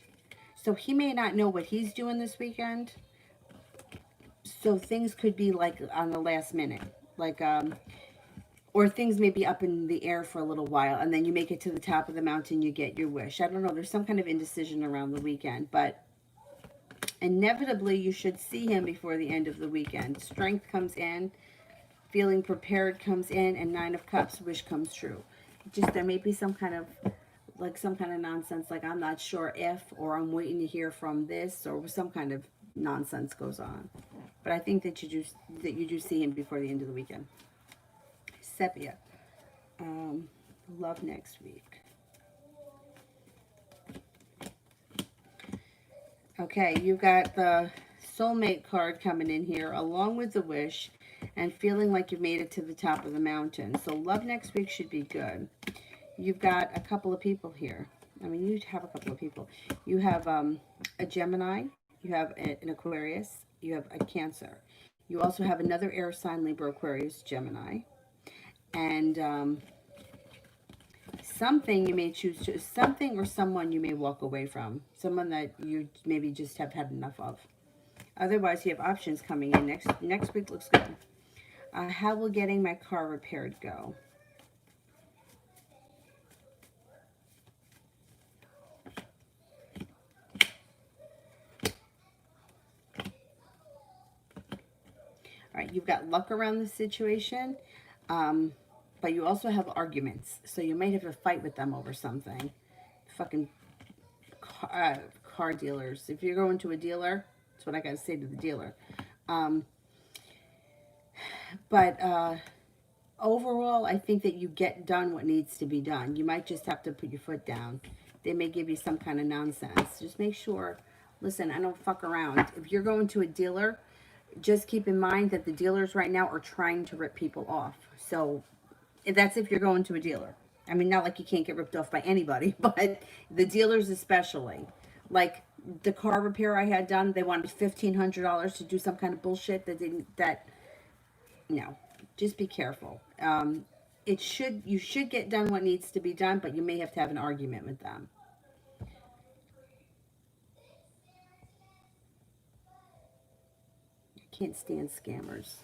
S1: So he may not know what he's doing this weekend. So things could be like on the last minute. Like, or things may be up in the air for a little while, and then you make it to the top of the mountain, you get your wish. I don't know. There's some kind of indecision around the weekend, but inevitably you should see him before the end of the weekend. Strength comes in, feeling prepared comes in, and Nine of Cups, wish comes true. Just there may be some kind of nonsense, like I'm not sure if, or I'm waiting to hear from this, or some kind of nonsense goes on. But I think that you do see him before the end of the weekend. Sepia, love next week. Okay, you got the soulmate card coming in here, along with the wish, and feeling like you've made it to the top of the mountain. So love next week should be good. You've got a couple of people here. I mean, you have a couple of people. You have a Gemini. You have an Aquarius. You have a Cancer. You also have another air sign, Libra, Aquarius, Gemini. And something you may choose to, something or someone you may walk away from. Someone that you maybe just have had enough of. Otherwise, you have options coming in. Next week looks good. How will getting my car repaired go? All right, you've got luck around the situation, but you also have arguments. So you might have a fight with them over something. Fucking car dealers. If you're going to a dealer, that's what I got to say to the dealer. But overall, I think that you get done what needs to be done. You might just have to put your foot down. They may give you some kind of nonsense. Just make sure, listen, I don't fuck around. If you're going to a dealer, just keep in mind that the dealers right now are trying to rip people off. So that's if you're going to a dealer. I mean, not like you can't get ripped off by anybody, but the dealers especially. Like the car repair I had done, they wanted $1,500 to do some kind of bullshit that No, just be careful. You should get done what needs to be done, but you may have to have an argument with them. I can't stand scammers.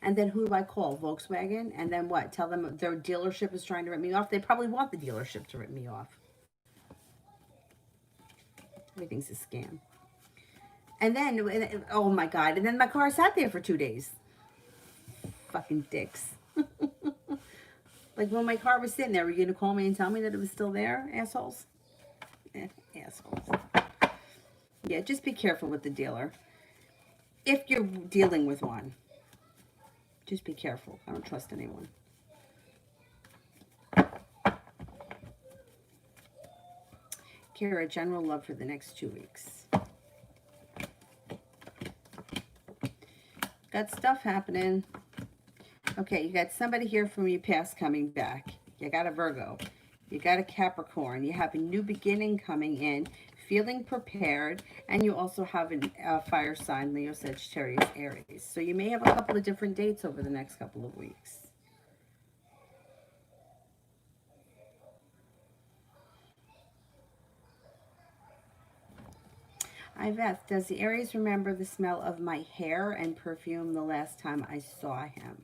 S1: And then who do I call? Volkswagen? And then what? Tell them their dealership is trying to rip me off? They probably want the dealership to rip me off. Everything's a scam. And then, oh my God, and then my car sat there for 2 days. Fucking dicks. Like when my car was sitting there, were you going to call me and tell me that it was still there, assholes? Assholes. Yeah, just be careful with the dealer. If you're dealing with one, just be careful. I don't trust anyone. Kara, general love for the next 2 weeks. Got stuff happening. Okay, you got somebody here from your past coming back. You got a Virgo. You got a Capricorn. You have a new beginning coming in, feeling prepared. And you also have a fire sign, Leo, Sagittarius, Aries. So you may have a couple of different dates over the next couple of weeks. Iveth, does the Aries remember the smell of my hair and perfume the last time I saw him?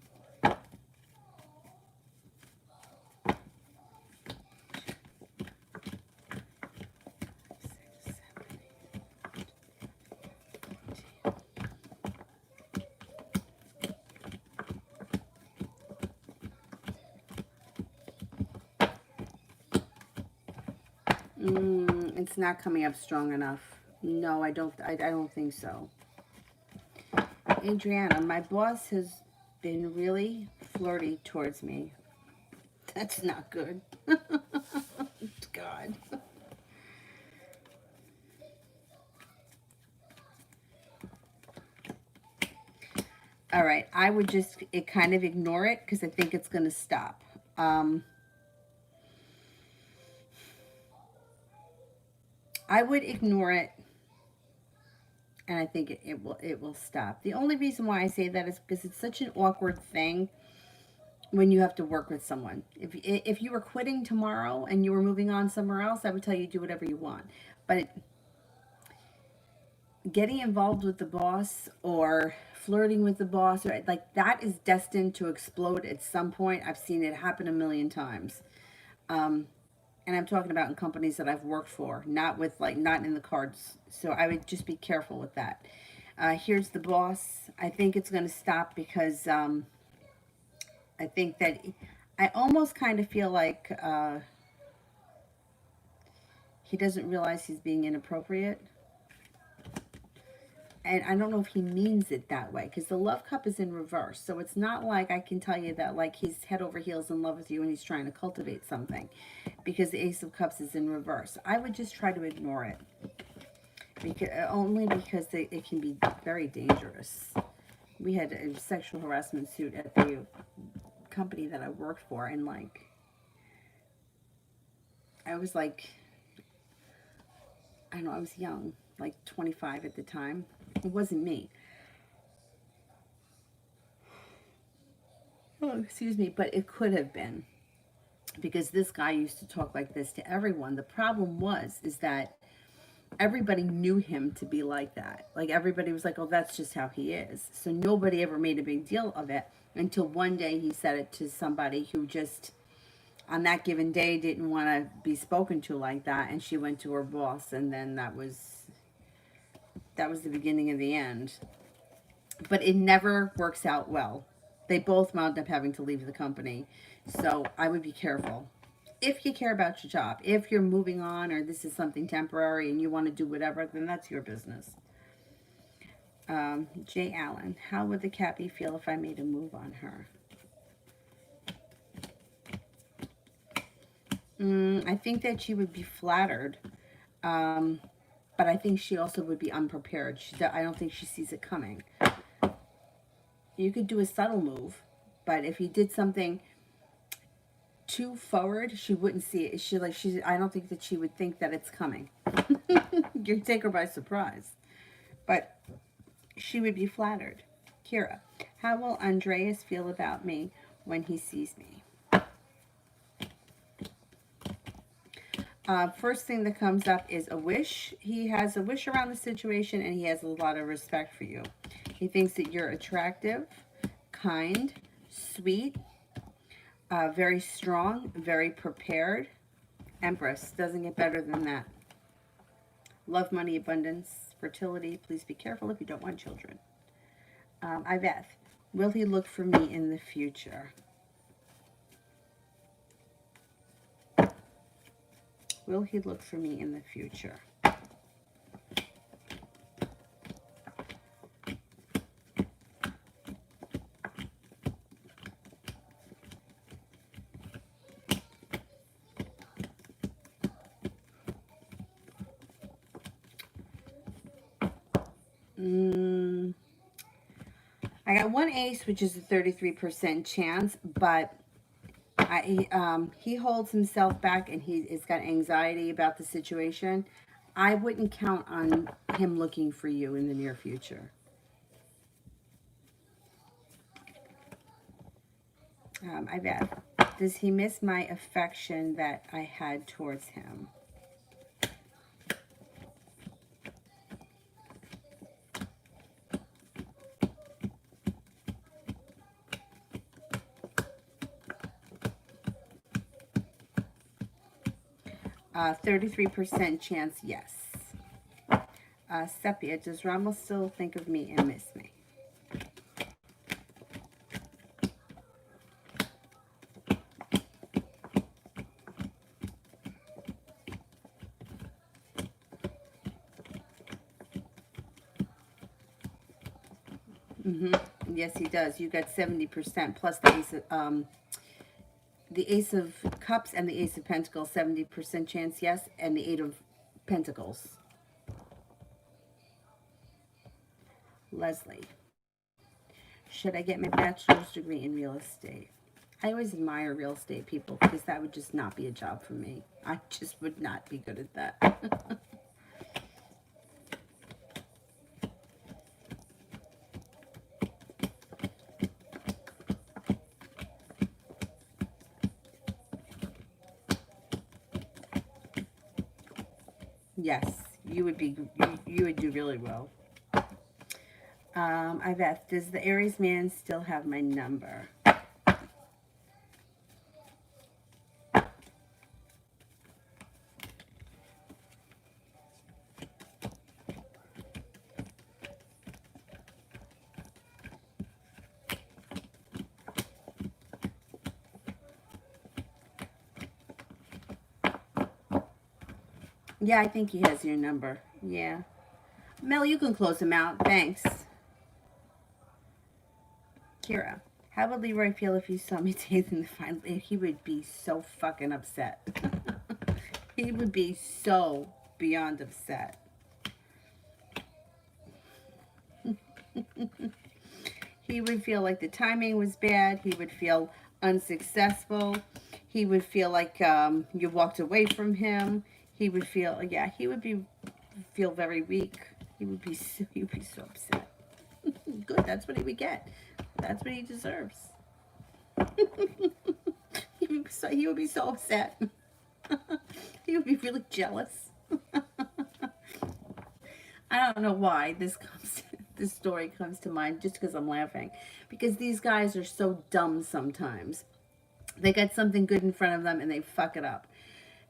S1: It's not coming up strong enough. No, I don't think so. Adriana, my boss has been really flirty towards me. That's not good. God. All right, I would just kind of ignore it because I think it's going to stop. I would ignore it, and I think it will stop. The only reason why I say that is because it's such an awkward thing when you have to work with someone. If you were quitting tomorrow and you were moving on somewhere else, I would tell you do whatever you want. But getting involved with the boss or flirting with the boss, or like that is destined to explode at some point. I've seen it happen a million times. And I'm talking about in companies that I've worked for, not in the cards. So I would just be careful with that. Here's the boss. I think it's going to stop because I think that I almost kind of feel like he doesn't realize he's being inappropriate. And I don't know if he means it that way because the love cup is in reverse. So it's not like I can tell you that like he's head over heels in love with you and he's trying to cultivate something, because the Ace of Cups is in reverse. I would just try to ignore it, only because it can be very dangerous. We had a sexual harassment suit at the company that I worked for, and like I was like, I don't know, I was young, like 25 at the time. It wasn't me. Oh, excuse me, but it could have been, because this guy used to talk like this to everyone. The problem is that everybody knew him to be like that. Like everybody was like, oh, that's just how he is. So nobody ever made a big deal of it until one day he said it to somebody who just on that given day didn't want to be spoken to like that, and she went to her boss, and then that was the beginning of the end. But it never works out well. They both wound up having to leave the company. So I would be careful. If you care about your job, if you're moving on or this is something temporary and you want to do whatever, then that's your business. Jay Allen, how would the Cappy feel if I made a move on her? I think that she would be flattered. But I think she also would be unprepared. I don't think she sees it coming. You could do a subtle move, but if you did something too forward, she wouldn't see it. I don't think that she would think that it's coming. You take her by surprise. But she would be flattered. Kira, How will Andreas feel about me when he sees me? First thing that comes up is a wish. He has a wish around the situation and he has a lot of respect for you. He thinks that you're attractive, kind, sweet, very strong, very prepared. Empress. Doesn't get better than that. Love, money, abundance, fertility. Please be careful if you don't want children. Iveth. Will he look for me in the future? Will he look for me in the future? I got one ace, which is a 33% chance, but he holds himself back and he's got anxiety about the situation. I wouldn't count on him looking for you in the near future. I bet. Does he miss my affection that I had towards him? 33% chance, yes. Sepia, does Rommel still think of me and miss me? Yes, he does. You got 70% plus the Ace of Cups and the Ace of Pentacles, 70% chance, yes, and the Eight of Pentacles. Leslie. Should I get my bachelor's degree in real estate? I always admire real estate people because that would just not be a job for me. I just would not be good at that. Yes, you would do really well. Iveth, does the Aries man still have my number? Yeah, I think he has your number. Yeah. Mel, you can close him out. Thanks. Kira, how would Leroy feel if he saw me dating the final? He would be so fucking upset. He would be so beyond upset. He would feel like the timing was bad. He would feel unsuccessful. He would feel like you walked away from him. He would feel, yeah, he would feel very weak. He would be so upset. Good, that's what he would get. That's what he deserves. He would be so upset. He would be really jealous. I don't know why this story comes to mind, just because I'm laughing. Because these guys are so dumb sometimes. They get something good in front of them and they fuck it up.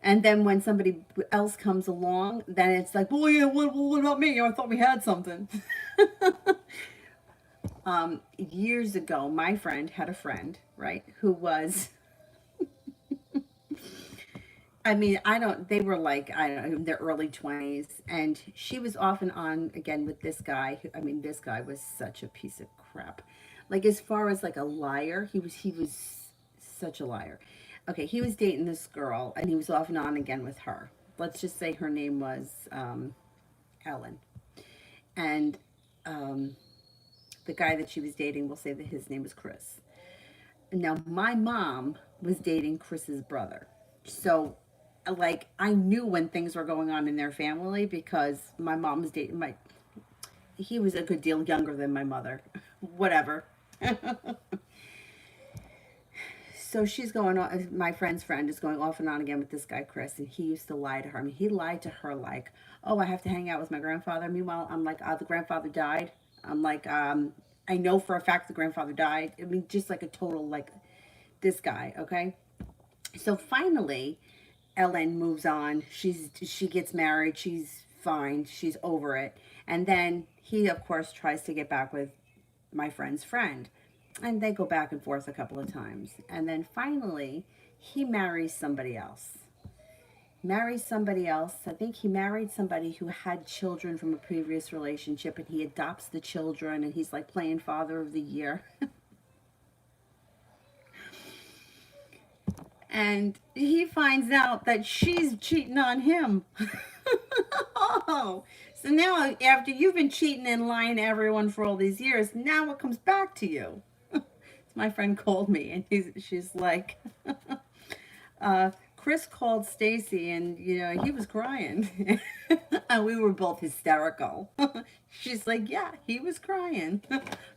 S1: And then when somebody else comes along, then it's like, well, yeah, what about me? I thought we had something. Years ago, my friend had a friend, right, who was, I mean, they were like, I don't know, in their early 20s. And she was off and on again with this guy. I mean, this guy was such a piece of crap. Like, as far as like a liar, he was such a liar. Okay, he was dating this girl and he was off and on again with her. Let's just say her name was Ellen. And the guy that she was dating, we'll say that his name was Chris. Now, my mom was dating Chris's brother. So, like, I knew when things were going on in their family because my mom was dating he was a good deal younger than my mother. Whatever. So she's going on, my friend's friend is going off and on again with this guy, Chris, and he used to lie to her. I mean, he lied to her like, oh, I have to hang out with my grandfather. Meanwhile, I'm like, the grandfather died. I'm like, I know for a fact the grandfather died. I mean, just like a total, like, this guy, okay? So finally, Ellen moves on. She gets married. She's fine. She's over it. And then he, of course, tries to get back with my friend's friend. And they go back and forth a couple of times. And then finally, he marries somebody else. Marries somebody else. I think he married somebody who had children from a previous relationship, and he adopts the children, and he's like playing Father of the Year. And he finds out that she's cheating on him. Oh, so now after you've been cheating and lying to everyone for all these years, now it comes back to you. My friend called me, and she's like, Chris called Stacy, and he was crying, and we were both hysterical. She's like, yeah, he was crying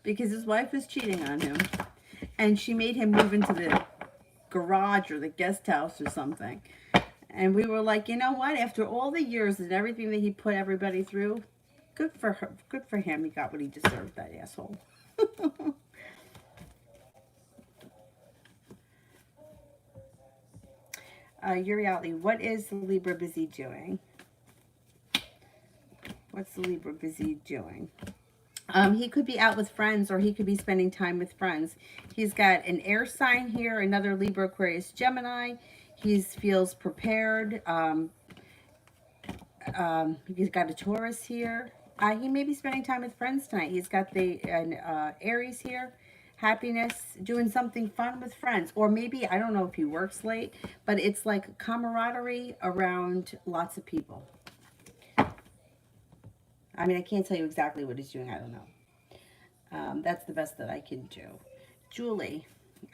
S1: because his wife was cheating on him, and she made him move into the garage or the guest house or something. And we were like, you know what? After all the years and everything that he put everybody through, good for her. Good for him. He got what he deserved, that asshole. Uriali, what is the Libra busy doing? What's the Libra busy doing? He could be out with friends, or he could be spending time with friends. He's got an air sign here, another Libra, Aquarius, Gemini. He feels prepared. He's got a Taurus here. He may be spending time with friends tonight. He's got the Aries here. Happiness, doing something fun with friends. Or maybe, I don't know if he works late, but it's like camaraderie around lots of people. I mean, I can't tell you exactly what he's doing. I don't know. That's the best that I can do. Julie,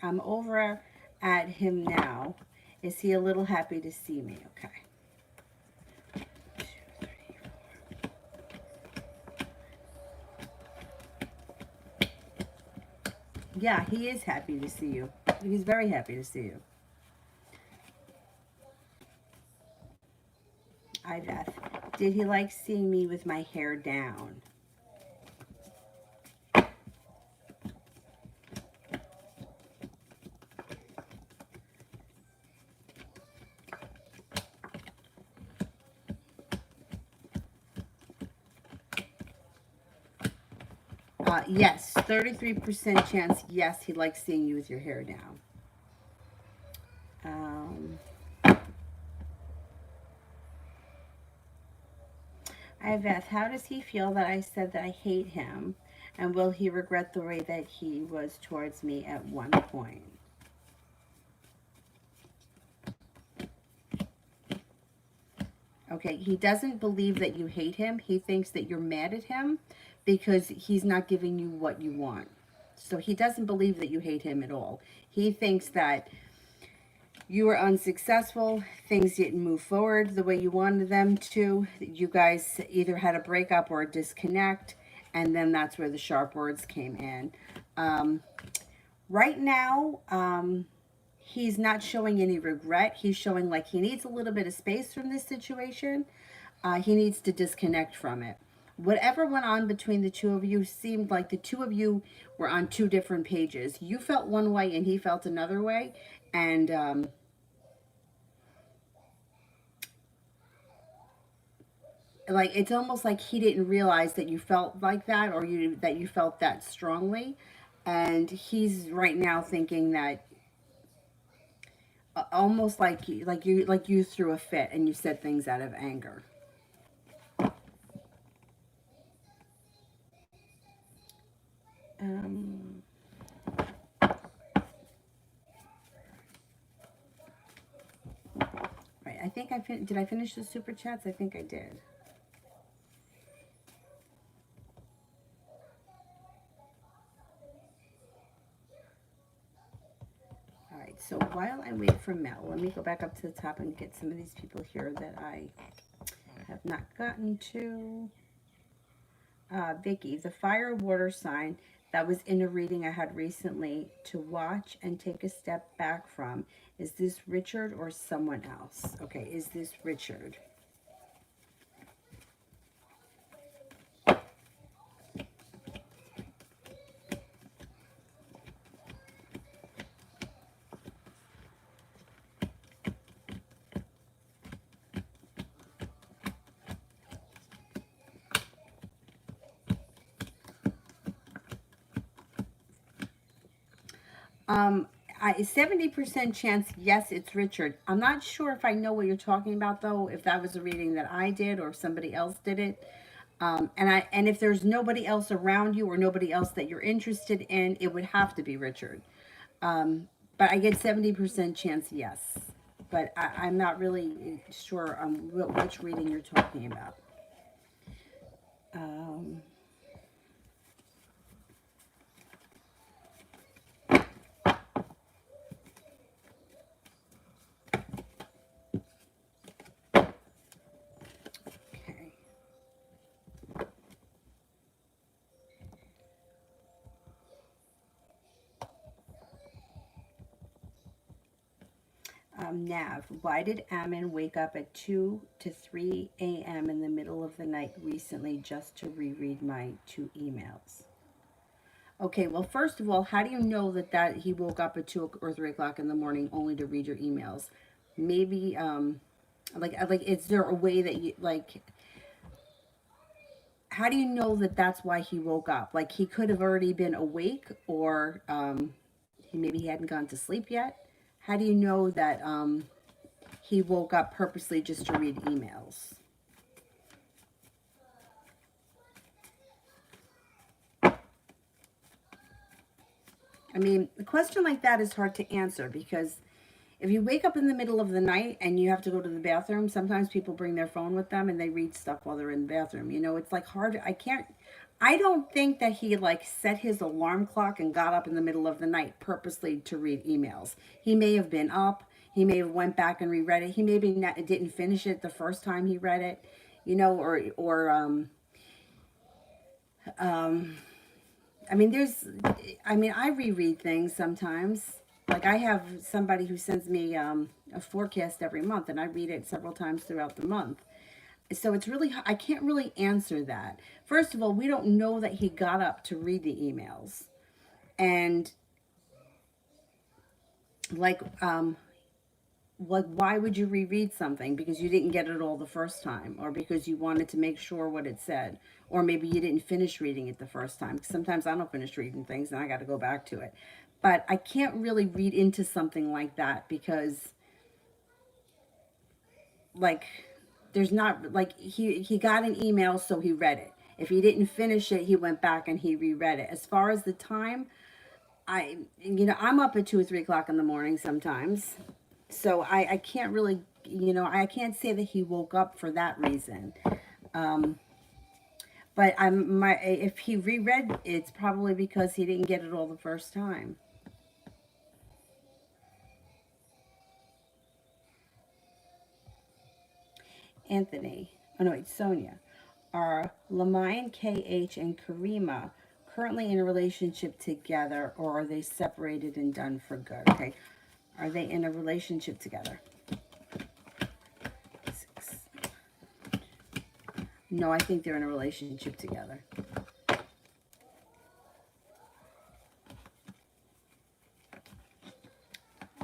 S1: I'm over at him now. Is he a little happy to see me? Okay. Yeah, he is happy to see you. He's very happy to see you. Beth. Did he like seeing me with my hair down? Yes, 33% chance, yes, he likes seeing you with your hair down. Beth, how does he feel that I said that I hate him? And will he regret the way that he was towards me at one point? Okay, he doesn't believe that you hate him. He thinks that you're mad at him because he's not giving you what you want. So he doesn't believe that you hate him at all. He thinks that you were unsuccessful, things didn't move forward the way you wanted them to. You guys either had a breakup or a disconnect, and then that's where the sharp words came in. Right now, he's not showing any regret. He's showing like he needs a little bit of space from this situation. He needs to disconnect from it. Whatever went on between the two of you seemed like the two of you were on two different pages. You felt one way and he felt another way. And like it's almost like he didn't realize that you felt like that, or that you felt that strongly. And he's right now thinking that almost like you threw a fit and you said things out of anger. Um, right, I think did I finish the super chats? I think I did. All right, so while I wait for Mel, let me go back up to the top and get some of these people here that I have not gotten to. Vicky, the fire water sign That was in a reading I had recently. To watch and take a step back from. Is this Richard or someone else? Okay, is this Richard? Um, 70% chance, yes, it's Richard. I'm not sure if I know what you're talking about, though, if that was a reading that I did or if somebody else did it. And if there's nobody else around you or nobody else that you're interested in, it would have to be Richard. Um, but I get 70% chance, yes. But I'm not really sure which reading you're talking about. Um, okay. Nav, why did Ammon wake up at 2 to 3 a.m. in the middle of the night recently just to reread my 2 emails? Okay, well, first of all, how do you know that he woke up at 2 or 3 o'clock in the morning only to read your emails? Maybe, is there a way that you, like, how do you know that that's why he woke up? Like, he could have already been awake, or maybe he hadn't gone to sleep yet. How do you know that he woke up purposely just to read emails? I mean, a question like that is hard to answer because if you wake up in the middle of the night and you have to go to the bathroom, sometimes people bring their phone with them and they read stuff while they're in the bathroom. You know, it's like hard. I don't think that he like set his alarm clock and got up in the middle of the night purposely to read emails. He may have been up. He may have went back and reread it. He maybe didn't finish it the first time he read it, you know, um, I reread things sometimes. Like I have somebody who sends me a forecast every month, and I read it several times throughout the month. So it's really, I can't really answer that. First of all, we don't know that he got up to read the emails. And like, why would you reread something? Because you didn't get it all the first time, or because you wanted to make sure what it said, or maybe you didn't finish reading it the first time. Because sometimes I don't finish reading things and I got to go back to it. But I can't really read into something like that because, like, there's not like he got an email, so he read it. If he didn't finish it, he went back and he reread it. As far as the time, I'm up at 2 or 3 o'clock in the morning sometimes. So I can't really, I can't say that he woke up for that reason. Um, but if he reread, it's probably because he didn't get it all the first time. Anthony, oh no, it's Sonia. Are Lamine, KH, and Karima currently in a relationship together, or are they separated and done for good? Okay, are they in a relationship together? No, I think they're in a relationship together.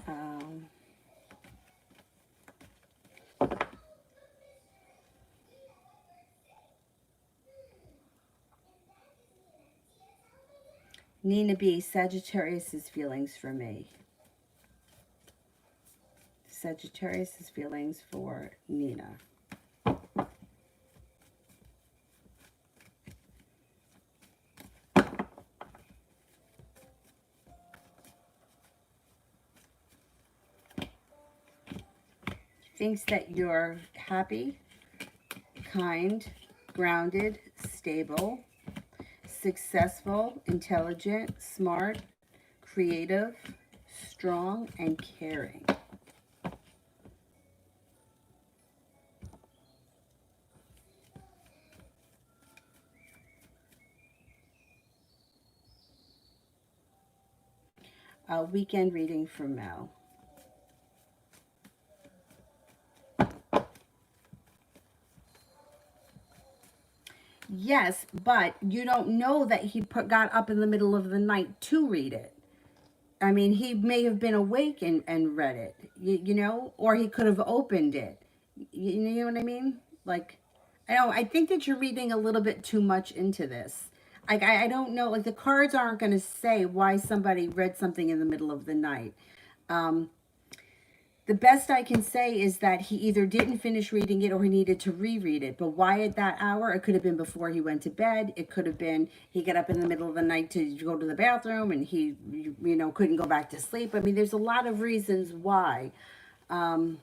S1: Um, Nina B, Sagittarius's feelings for me. Sagittarius's feelings for Nina. Thinks that you're happy, kind, grounded, stable, successful, intelligent, smart, creative, strong, and caring. Weekend reading for Mel. Yes, but you don't know that he got up in the middle of the night to read it. I mean, he may have been awake and read it, you know, or he could have opened it. You know what I mean? Like, I think that you're reading a little bit too much into this. Like, I don't know. Like, the cards aren't going to say why somebody read something in the middle of the night. Um, the best I can say is that he either didn't finish reading it or he needed to reread it. But why at that hour? It could have been before he went to bed. It could have been he got up in the middle of the night to go to the bathroom and he, couldn't go back to sleep. I mean, there's a lot of reasons why. Um,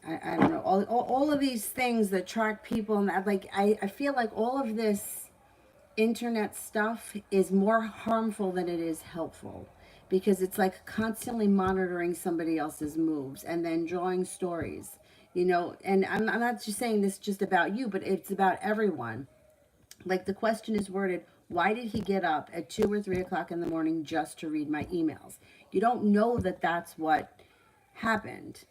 S1: I don't know. All of these things that track people and that, like, I feel like all of this internet stuff is more harmful than it is helpful, because it's like constantly monitoring somebody else's moves and then drawing stories, and I'm not just saying this just about you, but it's about everyone. Like, the question is worded, why did he get up at 2 or 3 o'clock in the morning just to read my emails? You don't know that that's what happened.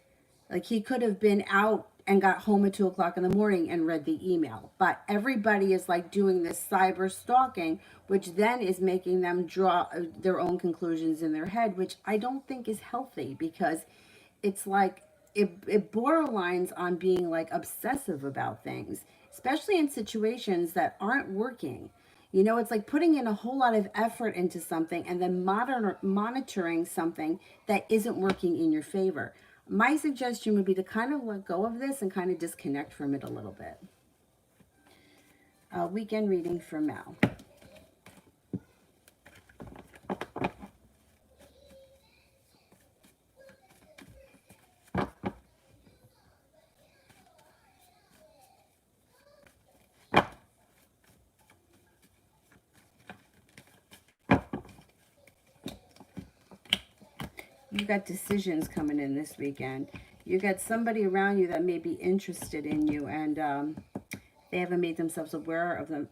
S1: Like, he could have been out and got home at 2 o'clock in the morning and read the email. But everybody is like doing this cyber stalking, which then is making them draw their own conclusions in their head, which I don't think is healthy, because it's like it borderlines on being like obsessive about things, especially in situations that aren't working. It's like putting in a whole lot of effort into something and then monitoring something that isn't working in your favor. My suggestion would be to kind of let go of this and kind of disconnect from it a little bit. Weekend reading for Mel. You got decisions coming in this weekend. You got somebody around you that may be interested in you, and they haven't made themselves aware of them.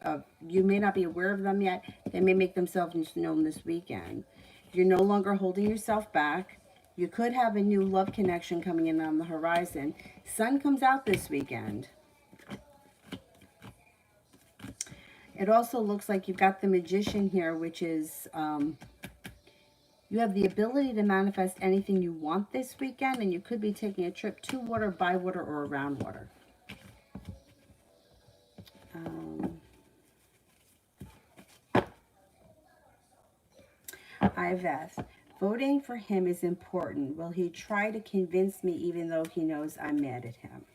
S1: You may not be aware of them yet. They may make themselves known this weekend. You're no longer holding yourself back. You could have a new love connection coming in on the horizon. Sun comes out this weekend. It also looks like you've got the Magician here, which is you have the ability to manifest anything you want this weekend, and you could be taking a trip to water, by water, or around water. Iveth, voting for him is important. Will he try to convince me even though he knows I'm mad at him?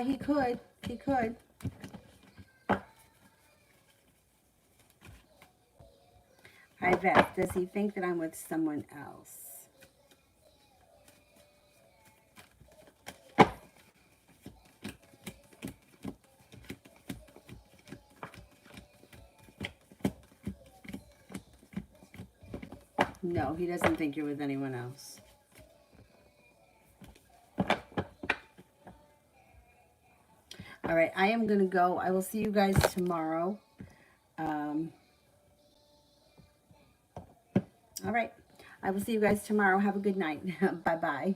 S1: He could. He could. Iveth, does he think that I'm with someone else? No, he doesn't think you're with anyone else. All right, I am going to go. I will see you guys tomorrow. All right, I will see you guys tomorrow. Have a good night. Bye-bye.